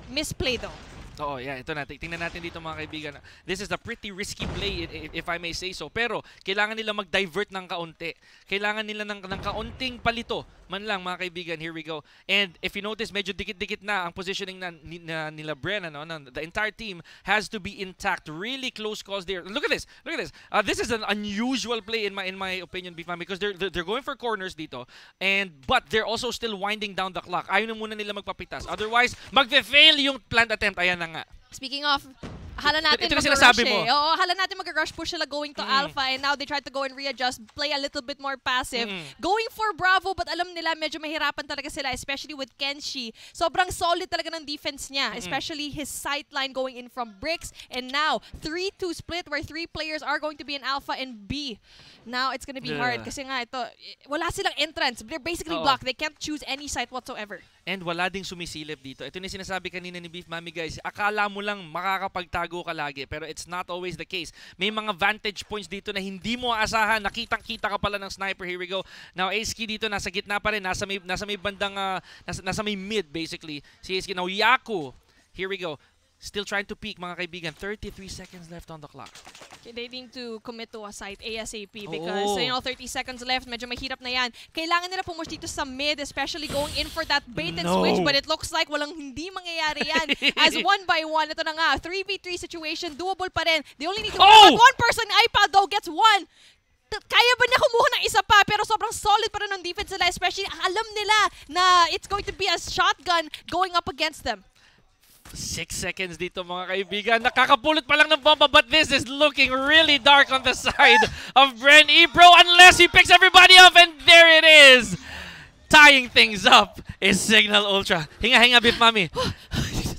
misplay though. Oo, yeah, ito natin. Tingnan natin dito, mga kaibigan. This is a pretty risky play, if I may say so. Pero, kailangan nila mag-divert ng kaunti. Kailangan nila ng kaunting palito. Man lang, mga kaibigan. Here we go. And if you notice, medyo dikit-dikit na ang positioning nila Bren. Ano? The entire team has to be intact. Really close calls there. Look at this. This is an unusual play in my opinion, Bifam, because they're going for corners dito. But they're also still winding down the clock. Ayaw na muna nila magpapitas. Otherwise, magfe-fail yung plant attempt. Ayan na nga. Speaking of, hala natin mag-rush Oo, hala natin mag-rush push sila going to Alpha and now they try to go and readjust, play a little bit more passive. Going for Bravo but alam nila medyo mahirapan talaga sila, especially with Kenshi. Sobrang solid talaga ng defense niya, especially his sight line going in from bricks. And now, 3-2 split where 3 players are going to be in Alpha and B. Now, it's gonna be hard kasi nga ito, wala silang entrance. They're basically blocked. They can't choose any site whatsoever. And wala ding sumisilip dito. Ito na sinasabi kanina ni Beef Mami, guys. Akala mo lang makakapagtago ka lagi, pero it's not always the case. May mga vantage points dito na hindi mo aasahan. Nakitang-kita ka pala ng sniper. Here we go. Now, Ace-Ki dito nasa gitna pa rin. Nasa may bandang, nasa may mid, basically. Si Ace-Ki. Now, Yaku. Here we go. Still trying to peek, mga kaibigan. 33 seconds left on the clock. They need to commit to a site ASAP because, 30 seconds left. Medyo mahirap na yan. Kailangan nila pumush dito sa mid, especially going in for that bait and switch. But it looks like walang hindi mangyayari yan. As 1 by 1, ito na nga, 3v3 situation, doable pa rin. They only need to win. One person, iPad though, gets 1. Kaya ba niya kumuha ng isa pa? Pero sobrang solid pa rin ng defense nila. Especially, alam nila na it's going to be a shotgun going up against them. 6 seconds dito, mga kaibigan. Nakakapulot pa lang ng bomba, but this is looking really dark on the side of Bren Ebro unless he picks everybody up, and there it is! Tying things up is Signal Ultra. Hinga, Beef Mami.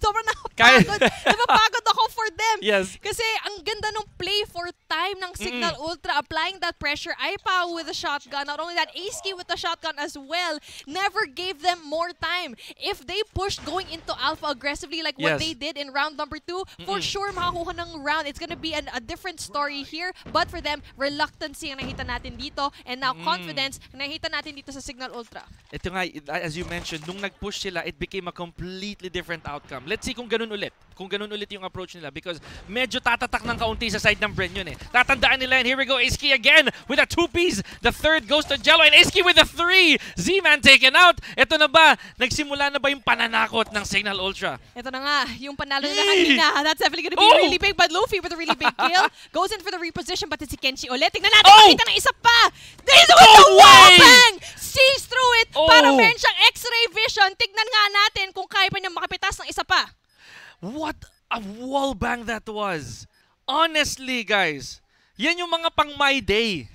Sobrang napapagod ako for them. Yes. Kasi ang ganda ng play for time ng Signal Ultra, applying that pressure. Aipa with the shotgun, not only that, Ace-Key with the shotgun as well, never gave them more time. If they pushed going into Alpha aggressively like what they did in round number 2, for sure makakuha ng round. It's gonna be a different story here. But for them, reluctancy ang nakita natin dito, and now confidence ang nakita natin dito sa Signal Ultra. Ito nga, as you mentioned, nung nag-push sila, it became a completely different outcome. Let's see kung ganun ulit. Kung ganun ulit yung approach nila, because medyo tatatak ng kaunti sa side ng Bren yun eh. Tatandaan nila, and here we go, Ace-Key again with a 2-piece. The third goes to Jello, and Ace-Key with a 3. Z-Man taken out. Ito na ba? Nagsimula na ba yung pananakot ng Signal Ultra? Ito na nga, yung panalo na kanina. That's definitely gonna be really big, but Luffy with a really big kill. Goes in for the reposition, but it's si Kenshi ulit. Tingnan natin, makita ng isa pa! There's with the wallbang! Sees through it, para meron siyang X-ray vision. Tignan nga natin kung kaya pa niya makapitas ng isa pa. What a wallbang that was! Honestly, guys, yan yung mga pang my day.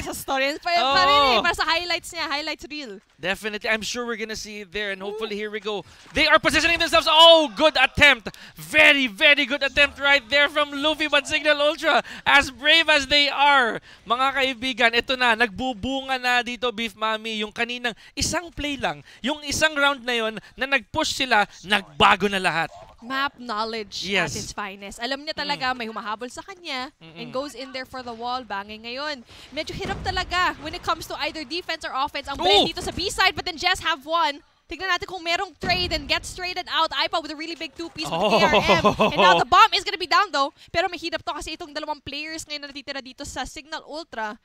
Sa story. Para sa highlights niya, highlights reel. Definitely. I'm sure we're gonna see it there, and hopefully here we go. They are positioning themselves. Oh, good attempt. Very, very good attempt right there from Luffy, but Signal Ultra, as brave as they are, mga kaibigan, ito na, nagbubunga na dito, Beef Mami, yung kaninang isang play lang, yung isang round na yon na nag-push sila, nagbago na lahat. Map knowledge at its finest. Alam niya talaga may humahabol sa kanya and goes in there for the wall banging. Ngayon, medyo hirap talaga when it comes to either defense or offense. Ang Bren dito sa B-side, but then Jess have one. Tignan natin kung merong trade and gets traded out. Aipa with a really big 2-piece with the KRM. And now the bomb is gonna be down though. Pero may hirap to kasi itong dalawang players ngayon na natitira dito sa Signal Ultra.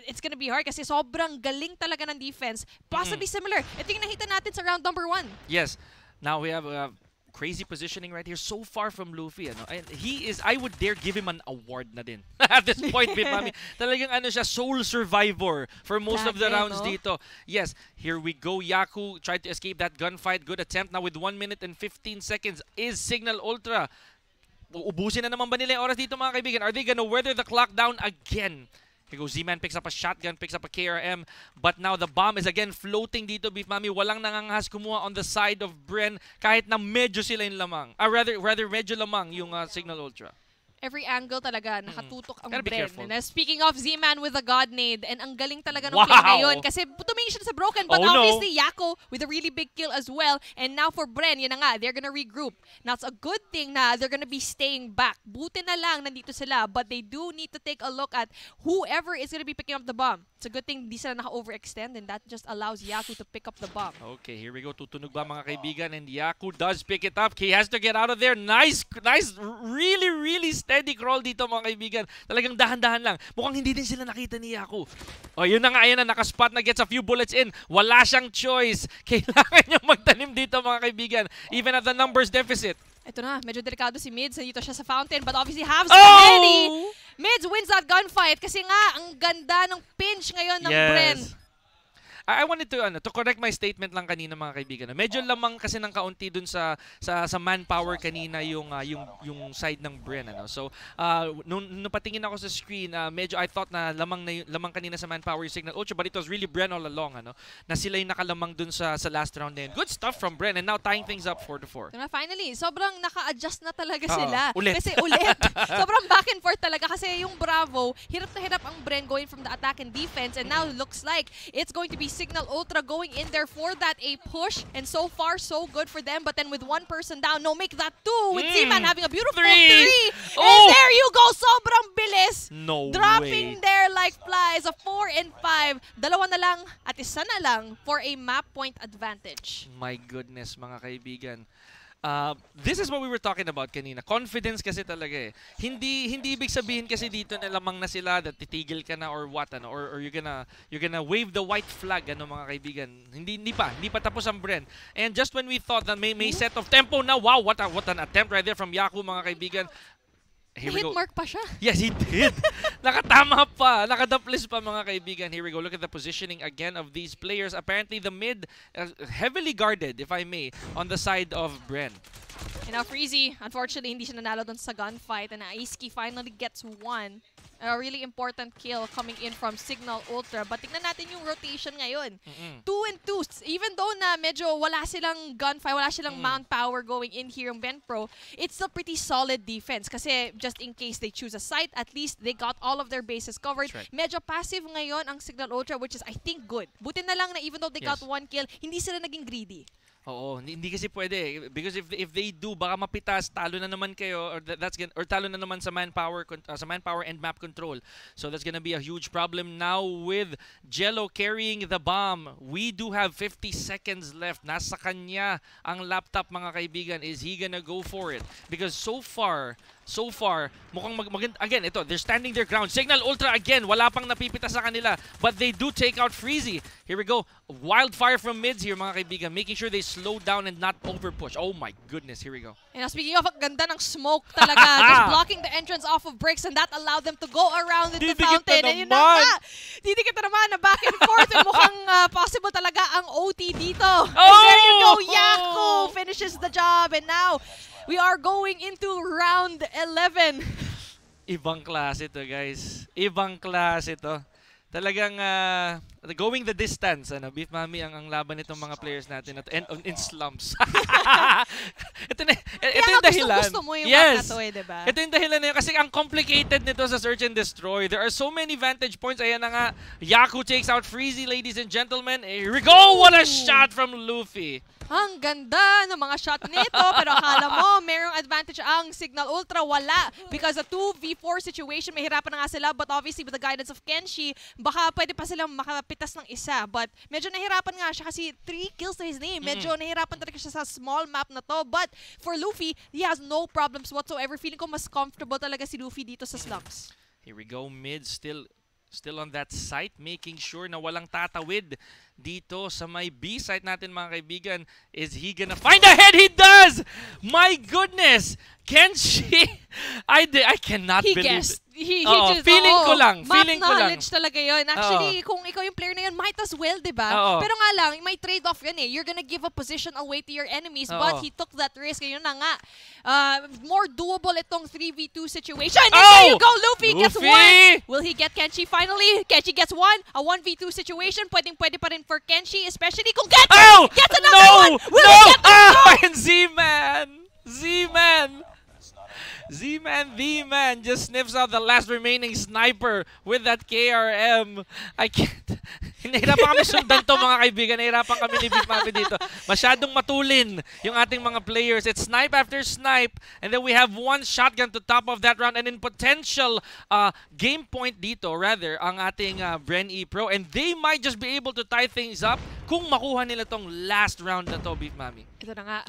It's gonna be hard kasi sobrang galing talaga ng defense. Possibly similar. Ito yung nakita natin sa round number 1. Yes. Now we have crazy positioning right here, so far from Luffy. Ano? And he is, I would dare give him an award na din. At this point, Beef Mami, talagang ano siya, soul survivor for most of the rounds dito. Yes, here we go. Yaku tried to escape that gunfight. Good attempt. Now with 1 minute and 15 seconds is Signal Ultra. Ubusin na naman ba nila yung oras dito, mga kaibigan? Are they gonna weather the clock down again? Here goes Z-Man, picks up a shotgun, picks up a KRM, but now the bomb is again floating dito, Beef Mami. Walang nangangahas kumuha on the side of Bren kahit na medyo sila yung lamang. Rather medyo lamang yung Signal Ultra. Every angle talaga, nakatutok ang Bren. And speaking of Z-Man with the God Nade, and ang galing talaga ng play na yun. Kasi tumingin siya sa broken, but obviously Yako with a really big kill as well. And now for Bren, yun na nga, they're gonna regroup. Now it's a good thing na they're gonna be staying back. Buti na lang nandito sila, but they do need to take a look at whoever is gonna be picking up the bomb. It's a good thing hindi sila naka-overextend, and that just allows Yaku to pick up the bomb. Okay, here we go. Tutunog ba, mga kaibigan? And Yaku does pick it up. He has to get out of there. Nice, really steady crawl dito, mga kaibigan. Talagang dahan-dahan lang. Mukhang hindi din sila nakita ni Yaku. Oh, yun na nga, ayan na, nakaspot na, gets a few bullets in. Wala siyang choice. Kailangan niya magtanim dito, mga kaibigan. Even at the numbers deficit. Ito na, medyo delikado si Mids. Nandito siya sa fountain, but obviously has ready. Mids wins that gunfight kasi nga, ang ganda ng pinch ngayon ng Bren. I wanted to correct my statement lang kanina, mga kaibigan. Medyo lamang kasi ng kaunti dun sa manpower kanina yung side ng Bren, ano. So nung patingin ako sa screen, medyo I thought na lamang kanina sa manpower yung Signal Ultra, but it was really Bren all along, ano. Na sila yung nakalamang dun sa last round din. Good stuff from Bren, and now tying things up 4-4. Finally, sobrang naka-adjust na talaga sila. Ulit. Kasi ulit. Sobrang back and forth talaga kasi yung Bravo, hirap na hirap ang Bren going from the attack and defense, and now looks like it's going to be Signal Ultra going in there for that a push, and so far so good for them, but then with one person down, no, make that 2 with Z-Man having a beautiful 3. And there you go, sobrang bilis. No dropping way. there like flies, a 4 and 5. Dalawa na lang at isa na lang for a map point advantage. My goodness, mga kaibigan. This is what we were talking about kanina. Confidence kasi talaga eh. Hindi ibig sabihin kasi dito na lamang na sila, that titigil ka na or what, ano, or you're gonna wave the white flag, ano, mga kaibigan. Hindi pa tapos ang Bren. And just when we thought that may set of tempo na, wow, what an attempt right there from Yaku, mga kaibigan. Here we go. Hit mark pa siya. Yes, he did. Nakatama pa. Nakadaplis pa, mga kaibigan. Here we go. Look at the positioning again of these players. Apparently, the mid heavily guarded, if I may, on the side of Bren. And now Freezy, unfortunately, hindi siya nanalo dun sa gunfight. And Aiski finally gets one. A really important kill coming in from Signal Ultra. But tingnan natin yung rotation ngayon. 2 and 2. Even though na medyo wala silang gunfight, wala silang mount power going in here yung BenPro, it's still pretty solid defense. Kasi just in case they choose a site, at least they got all of their bases covered. Right. Medyo passive ngayon ang Signal Ultra, which is I think good. Buti na lang na even though they got one kill, hindi sila naging greedy. Oo, hindi kasi pwede because if they do baka mapitas, talo na naman kayo or talo na naman sa manpower and map control. So that's gonna be a huge problem now with Jello carrying the bomb. We do have 50 seconds left. Nasa kanya ang laptop, mga kaibigan. Is he gonna go for it? Because so far, mukhang again, ito, they're standing their ground. Signal Ultra again, wala pang napipita sa kanila. But they do take out Freezy. Here we go. Wildfire from mids here, mga kaibigan. Making sure they slow down and not overpush. Oh my goodness, here we go. And speaking of, ganda ng smoke talaga. Just blocking the entrance off of bricks, and that allowed them to go around with the fountain. And yun na nga, didikit na naman na back and forth. And mukhang possible talaga ang OT dito. And there you go, Yaku finishes the job. And now, we are going into round 11. Ibang klase ito, guys. Ibang klase ito. Talagang going the distance, Beef Mami, ang laban nitong mga players natin at in slumps. ito yung dahilan. Gusto mo yung map na to, diba? Ito yung dahilan na yun kasi ang complicated nito sa Search and Destroy. There are so many vantage points. Ayan na nga. Yaku takes out Freezy, ladies and gentlemen. Here we go! What a shot from Luffy! Ang ganda ng mga shot nito, pero akala mo merong advantage ang Signal Ultra. Wala. Because a 2v4 situation, may hirapan na nga sila. But obviously, with the guidance of Kenshi, baka pwede pa silang makapitas ng isa. But medyo nahirapan nga siya kasi 3 kills to his name. Medyo nahirapan talaga siya sa small map na to. But for Luffy, he has no problems whatsoever. Feeling ko mas comfortable talaga si Luffy dito sa slumps. Here we go. Mid still on that site, making sure na walang tatawid dito sa may B site natin, mga kaibigan. Is he gonna find a head? He does! My goodness! Kenshi! I cannot believe it. He just, feeling ko lang. Map knowledge talaga yun. Actually, kung ikaw yung player na yun, might as well, diba? Pero nga lang, may trade-off yun eh. You're gonna give a position away to your enemies, but he took that risk. Yun na nga. More doable itong 3v2 situation. And there you go, Luffy gets one. Will he get Kenshi finally? Kenshi gets one. A 1v2 situation. Pwede pa rin for Kenshi, especially kung gets another one. Will he get the and Z-Man, the man, just sniffs out the last remaining sniper with that KRM. I can't. Nahirapan kami sundan to, mga kaibigan. Nahirapan kami ni Beef Mami dito. Masyadong matulin yung ating mga players. It's snipe after snipe. And then we have one shotgun to top of that round. And in potential game point dito, rather, ang ating BRE Pro. And they might just be able to tie things up kung makuha nila tong last round na to, Beef Mami. Ito na nga.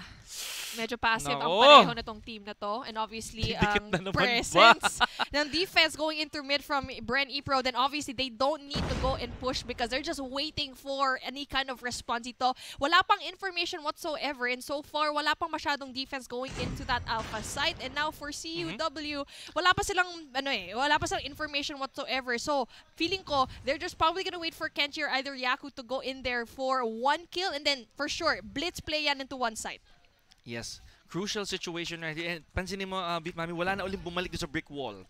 Medyo passive ang pareho na tong team na to. And obviously, ang presence ng defense going into mid from BRE Pro, then obviously, they don't need to go and push because they're just waiting for any kind of response ito. Wala pang information whatsoever. And so far, wala pang masyadong defense going into that alpha site. And now for CUW, wala pa silang information whatsoever. So, feeling ko, they're just probably gonna wait for Kenshi or either Yaku to go in there for one kill. And then, for sure, blitz play yan into one site. Yes. Crucial situation right here. Pansinin mo, Beef Mami, wala na uling bumalik sa brick wall.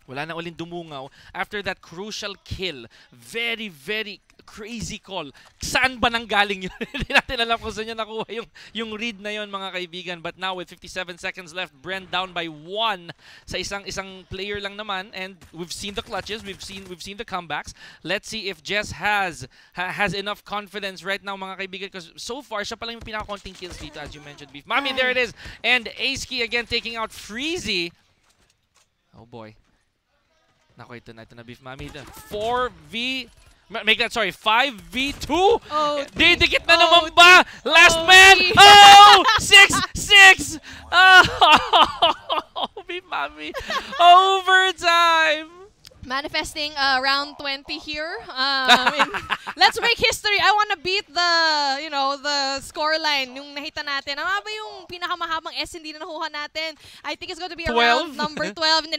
Wala na uling dumungaw. After that crucial kill, very, very crazy call. Saan ba nanggaling yun? Hindi natin alam kung saan yun nakuha yung read na yun, mga kaibigan. But now with 57 seconds left, Brent down by 1 sa isang player lang naman. And we've seen the clutches, we've seen the comebacks. Let's see if Jess has enough confidence right now, mga kaibigan, because so far siya pala yung pinaka-counting kills dito, as you mentioned, Beef Mami. There it is. And Aiski again taking out Freezy. Oh boy. Nako, ito na Beef Mami. 5v2? Didikit na naman ba? Last man! Oh! 6-6! Oh! Beef Mami! Overtime! Manifesting round 20 here. Let's make history. I want to beat the scoreline. Yung nakita natin. Ano ba yung pinakamahabang S&D na nakuha natin? I think it's going to be around number 12.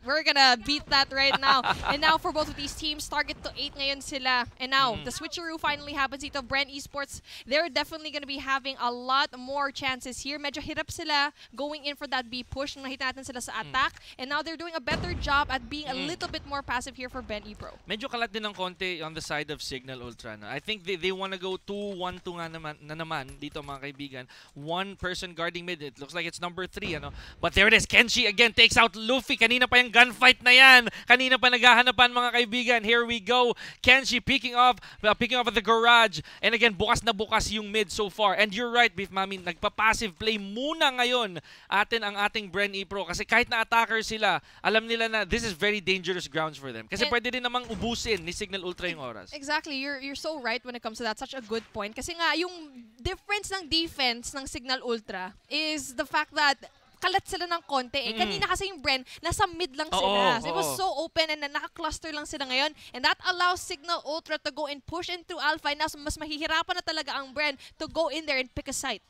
We're gonna beat that right now. And now for both of these teams, target to 8 ngayon sila. And now, the switcheroo finally happens dito. Brand Esports, they're definitely gonna be having a lot more chances here. Medyo hirap sila going in for that B push. Nakita natin sila sa attack. And now they're doing a better job at being a little bit more passive here for Ben Pro. Medyo kalat din ng konti on the side of Signal Ultra. No? I think they want to go 2-1-2 nga naman dito mga kaibigan. One person guarding mid. It looks like it's number 3. Ano? But there it is. Kenshi again takes out Luffy. Kanina pa yung gunfight na yan. Kanina pa naghahanapan mga kaibigan. Here we go. Kenshi picking off at the garage. And again, bukas na bukas yung mid so far. And you're right, Beef Mami. Nagpa-passive play muna ngayon ang ating Bren Pro. Kasi kahit na attacker sila, alam nila na this is very dangerous grounds for them. Kasi pwede din namang ubusin ni Signal Ultra yung oras. Exactly. You're so right when it comes to that. Such a good point. Kasi nga, yung difference ng defense ng Signal Ultra is the fact that kalat sila ng konti eh. Kanina kasi yung Bren, nasa mid lang sila. So it was so open and naka-cluster lang sila ngayon. And that allows Signal Ultra to go and push into Alpha. And now mas mahihirapan na talaga ang Bren to go in there and pick a site.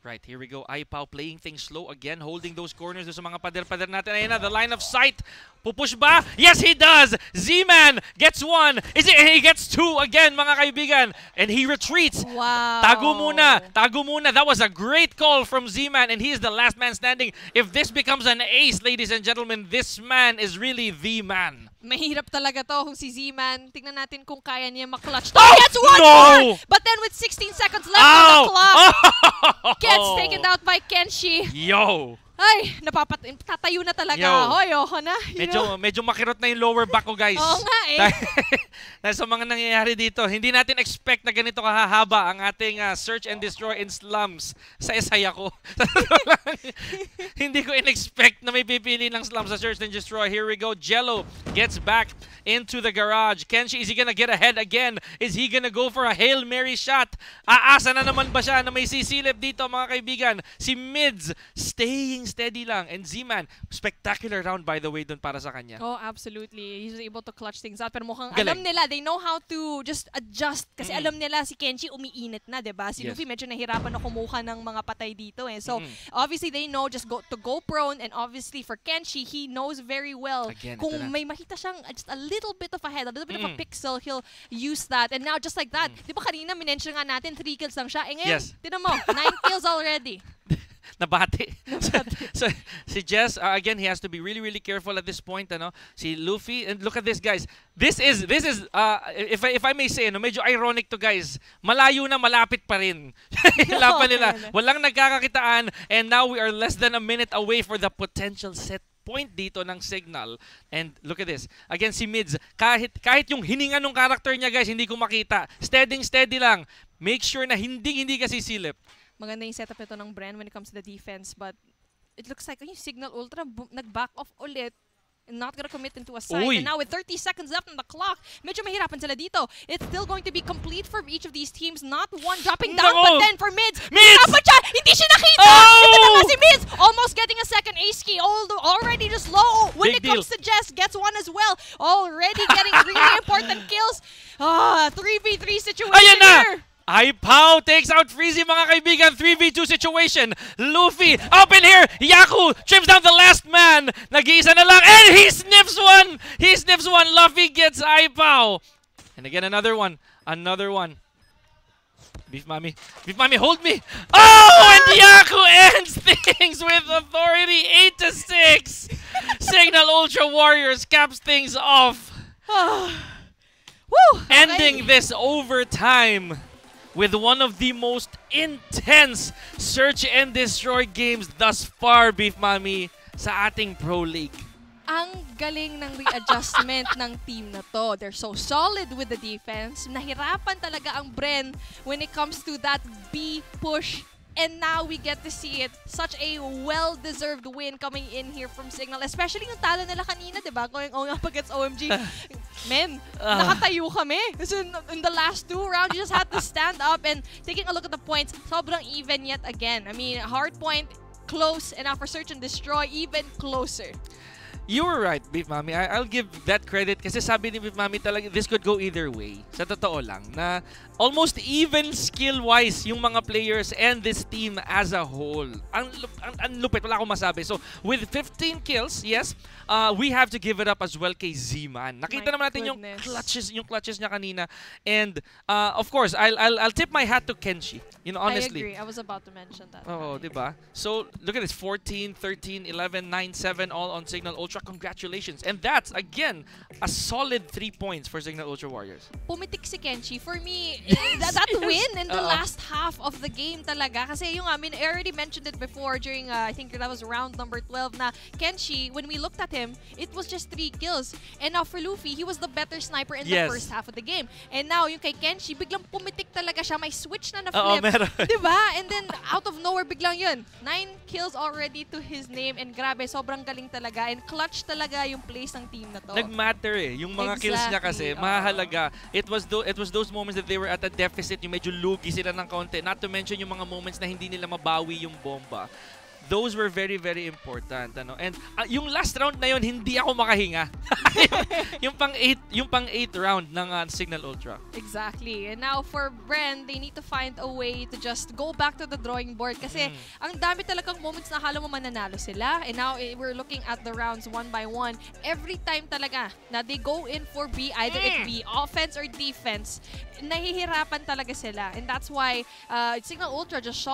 Right, here we go. Aipao playing things slow again, holding those corners sa mga pader-pader natin. Ayan na, the line of sight. Pupush ba? Yes, he does! Z-Man gets 1. He gets 2 again, mga kaibigan. And he retreats. Wow. Tago muna. Tago muna. That was a great call from Z-Man, and he is the last man standing. If this becomes an ace, ladies and gentlemen, this man is really the man. Mahirap talaga to kung si Z-Man. Tingnan natin kung kaya niya makclutch. Oh, gets 1 more! But then with 16 seconds left on the clock, gets taken out by Kenshi. Yo! Ay, tatayo na talaga. Hoy, na. Medyo makirot na yung lower back ko, guys. Oo nga eh. Dahil sa mga nangyayari dito, hindi natin expect na ganito kahahaba ang ating search and destroy in slums sa Esaya ko. Hindi ko in-expect na may pipili ng slums sa search and destroy. Here we go. Jello gets back into the garage. Kenshi, is he gonna get ahead again? Is he gonna go for a Hail Mary shot? Aasa na naman ba siya na may sisilip dito, mga kaibigan? Si Mids staying steady lang. And Z-Man, spectacular round by the way dun para sa kanya. Oh, absolutely. He's able to clutch things out. Pero mukhang alam nila, they know how to just adjust. Kasi alam nila si Kenshi umiinit na, diba? Si Luffy medyo nahirapan na kumuha ng mga patay dito eh. So, obviously they know just to go prone, and obviously for Kenshi, he knows very well kung may makita siyang just a little bit of a head, a little bit of a pixel, he'll use that. And now just like that, di ba kanina minention nga natin 3 kills lang siya. Eh ngayon, tinan mo, 9 kills already. Nabati. So si Jess, again, he has to be really, really careful at this point. Ano? Si Luffy, and look at this, guys. This is if I may say, medyo ironic to, guys. Malayo na, malapit pa rin. Laban nila. Walang nagkakakitaan, and now we are less than a minute away for the potential set point dito ng Signal. And look at this. Again, si Mids, kahit yung hininga ng character niya, guys, hindi ko makita. Steady lang. Make sure na hindi ka sisilip. Maganda yung setup ito ng Bren when it comes to the defense, but it looks like yung Signal Ultra nag-back off ulit and not gonna commit into a side. And now with 30 seconds left on the clock, medyo mahirapan sila dito. It's still going to be complete for each of these teams. Not one dropping down, but then for Mids, hindi siya nakita! Ito na nga si Mids! Almost getting a second ace key, already just low. When it comes to Jess, gets 1 as well. Already getting really important kills. 3v3 situation here. Aipao takes out Freezy, mga kaibigan. 3v2 situation. Luffy up in here. Yaku trims down the last man. Nag-iisa na lang. And he sniffs one. Luffy gets Aipao. And again, another one. Beef Mami, hold me. Oh, and Yaku ends things with authority. 8-6. Signal Ultra Warriors caps things off. Ending this overtime with one of the most intense search and destroy games thus far, Beef Mami, sa ating Pro League. Ang galing ng readjustment ng team na to. They're so solid with the defense. Nahirapan talaga ang Bren when it comes to that B push. And now we get to see it. Such a well-deserved win coming in here from Signal. Especially yung talo nila kanina, diba? Going up against OMG. Men, nakatayo kami. So in the last 2 rounds, you just had to stand up, and taking a look at the points, sobrang even yet again. I mean, hard point, close, and now for search and destroy, even closer. You were right, Beef Mami. I'll give that credit kasi sabi ni Beef Mami talaga, this could go either way. Sa totoo lang, na almost even skill-wise yung mga players and this team as a whole. Ang lupit, wala akong masabi. So, with 15 kills, yes, we have to give it up as well kay Z-Man. Nakita naman natin yung clutches niya kanina. And, of course, I'll tip my hat to Kenshi. You know, honestly. I agree. I was about to mention that. Oh, diba? So, look at this. 14, 13, 11, 9, 7, all on Signal Ultra. Congratulations. And that's, again, a solid 3 points for Signal Ultra Warriors. Pumitik si Kenshi. For me, that win in the last half of the game talaga. Kasi yung, I mean, I already mentioned it before during, I think that was round number 12 na Kenshi, when we looked at him, it was just 3 kills. And now for Luffy, he was the better sniper in the first half of the game. And now, yung kay Kenshi, biglang pumitik talaga siya. May switch na na-flip. Diba? And then, out of nowhere, biglang yun. 9 kills already to his name. And grabe, sobrang galing talaga. And clutch talaga yung plays ng team na to. Nag-matter eh. Yung mga kills niya kasi, mahalaga. It was those moments that they were at a deficit, yung medyo lugi sila ng konti. Not to mention yung mga moments na hindi nila mabawi yung bomba. Those were very, very important. Ano? And yung last round na yun, hindi ako makahinga. yung pang-8 round ng Signal Ultra. Exactly. And now for Bren, they need to find a way to just go back to the drawing board. Kasi ang dami talagang moments na akala mo mananalo sila. And now we're looking at the rounds one by one. Every time talaga na they go in for B, either it be offense or defense, nahihirapan talaga sila. And that's why Signal Ultra just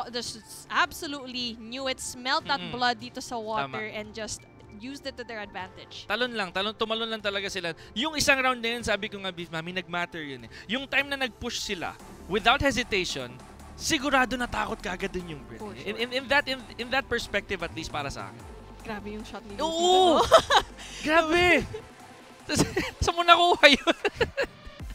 absolutely knew it, smelt that blood dito sa water and just used it to their advantage. Tumalon lang talaga sila. Yung isang round na yun, sabi ko nga, Beef Mami, nag-matter yun eh. Yung time na nag-push sila, without hesitation, sigurado natakot kagad din yung Brit. Sure. In that perspective, at least para sa akin. Grabe yung shot ni Luffy. Oo! Grabe! Saan mo nakuha yun?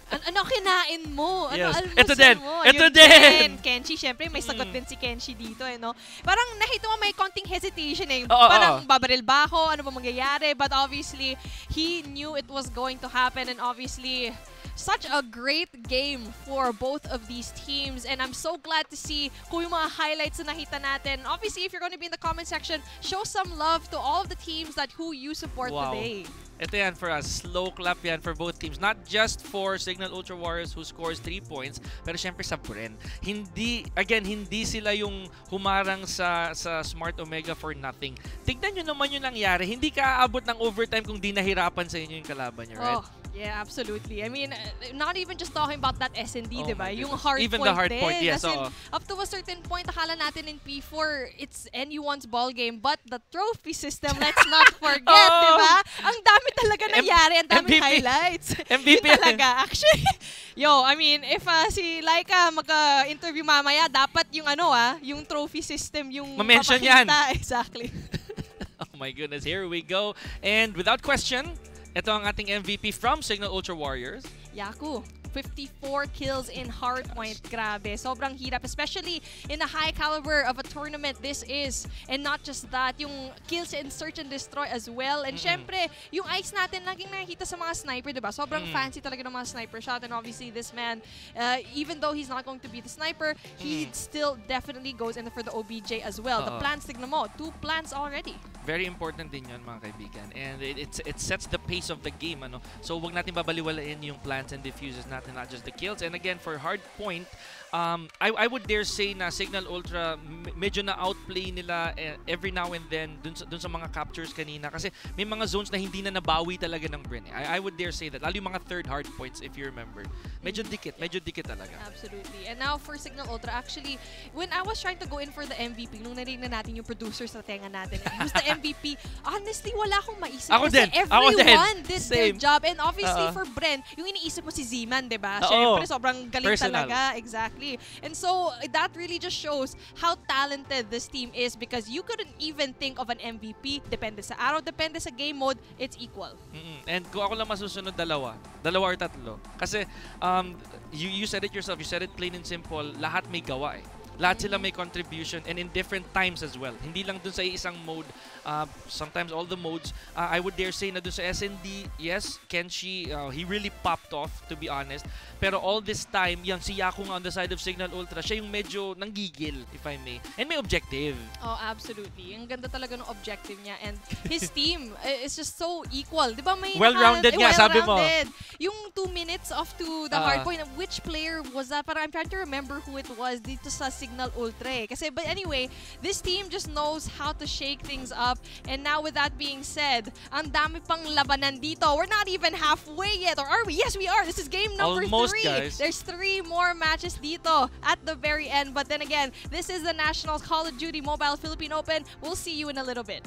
Ano kinain mo? Ano almusal mo? Ito din! Kenshi, syempre may sagot din si Kenshi dito. Eh, no? Parang nakita mo may konting hesitation eh. Parang babaril ba ako? Ano ba mangyayari? But obviously, he knew it was going to happen. And obviously, such a great game for both of these teams. And I'm so glad to see kung yung mga highlights na nakita natin. Obviously, if you're going to be in the comment section, show some love to all of the teams that who you support today. Ito yan for us. Slow clap yan for both teams. Not just for Signal Ultra Warriors who scores 3 points, pero syempre sa Bren. Hindi sila yung humarang sa Smart Omega for nothing. Tignan nyo naman yung nangyari. Hindi ka aabot ng overtime kung di nahirapan sa inyo yung kalaban nyo, right? Yeah, absolutely. I mean, not even just talking about that S&D, diba? Yung hard even point the hard point, yes. Up to a certain point, akala natin in P4, it's anyone's ball game. But the trophy system, let's not forget, diba? Ang dami talaga nangyari, ang dami highlights. MVP talaga, actually. Yo, I mean, if si Laika mag-interview mamaya, dapat yung yung trophy system, yung ma-mention yan. Exactly. Oh my goodness, here we go. And without question, ito ang ating MVP from Signal Ultra Warriors. Yaku. 54 kills in hardpoint. Grabe. Sobrang hirap. Especially in the high caliber of a tournament this is. And not just that, yung kills in search and destroy as well. And syempre, yung ice natin, laging nakikita sa mga sniper, diba? Sobrang fancy talaga ng mga sniper shot. And obviously, this man, even though he's not going to be the sniper, he still definitely goes in for the OBJ as well. The plants, tignan mo. 2 plants already. Very important din yun, mga kaibigan. And it sets the pace of the game. Ano? So, wag natin babaliwalain yung plants and diffuses natin, not just the kills. And again, for hard point, I would dare say na Signal Ultra medyo na outplay nila every now and then dun sa mga captures kanina kasi may mga zones na hindi na nabawi talaga ng Bren. I would dare say that. Lalo yung mga third hard points if you remember. Medyo dikit talaga. Absolutely. And now for Signal Ultra, actually, when I was trying to go in for the MVP, nung narinig na natin yung producer sa tenga natin, who's the MVP, honestly, wala akong maisip. Ako kasi din. Everyone did their job. And obviously for Bren, yung iniisip mo si Z-Man, diba? Siyempre, sobrang galing talaga. Exactly. And so that really just shows how talented this team is because you couldn't even think of an MVP. Depende sa araw, depende sa game mode, it's equal. And kung ako lang masusunod, dalawa or tatlo. Kasi you said it yourself, you said it plain and simple, lahat may gawa eh. Lahat sila may contribution and in different times as well. Hindi lang dun sa isang mode. Sometimes all the modes. I would dare say na dun sa SND, yes, Kenshi, he really popped off, to be honest. Pero all this time, yan, si Yaku nga on the side of Signal Ultra, siya yung medyo nanggigil, if I may. And may objective. Oh, absolutely. Ang ganda talaga ng objective niya. And his team is just so equal. Di ba may well-rounded nga, sabi mo. Yung 2 minutes off to the hard point, which player was that? Parang I'm trying to remember who it was dito sa Signal Ultra. Kasi, but anyway, this team just knows how to shake things up. And now with that being said, ang dami pang labanan dito. We're not even halfway yet. Or are we? Yes, we are. This is game number Almost, 3. guys. There's 3 more matches dito at the very end. But then again, this is the National Call of Duty Mobile Philippine Open. We'll see you in a little bit.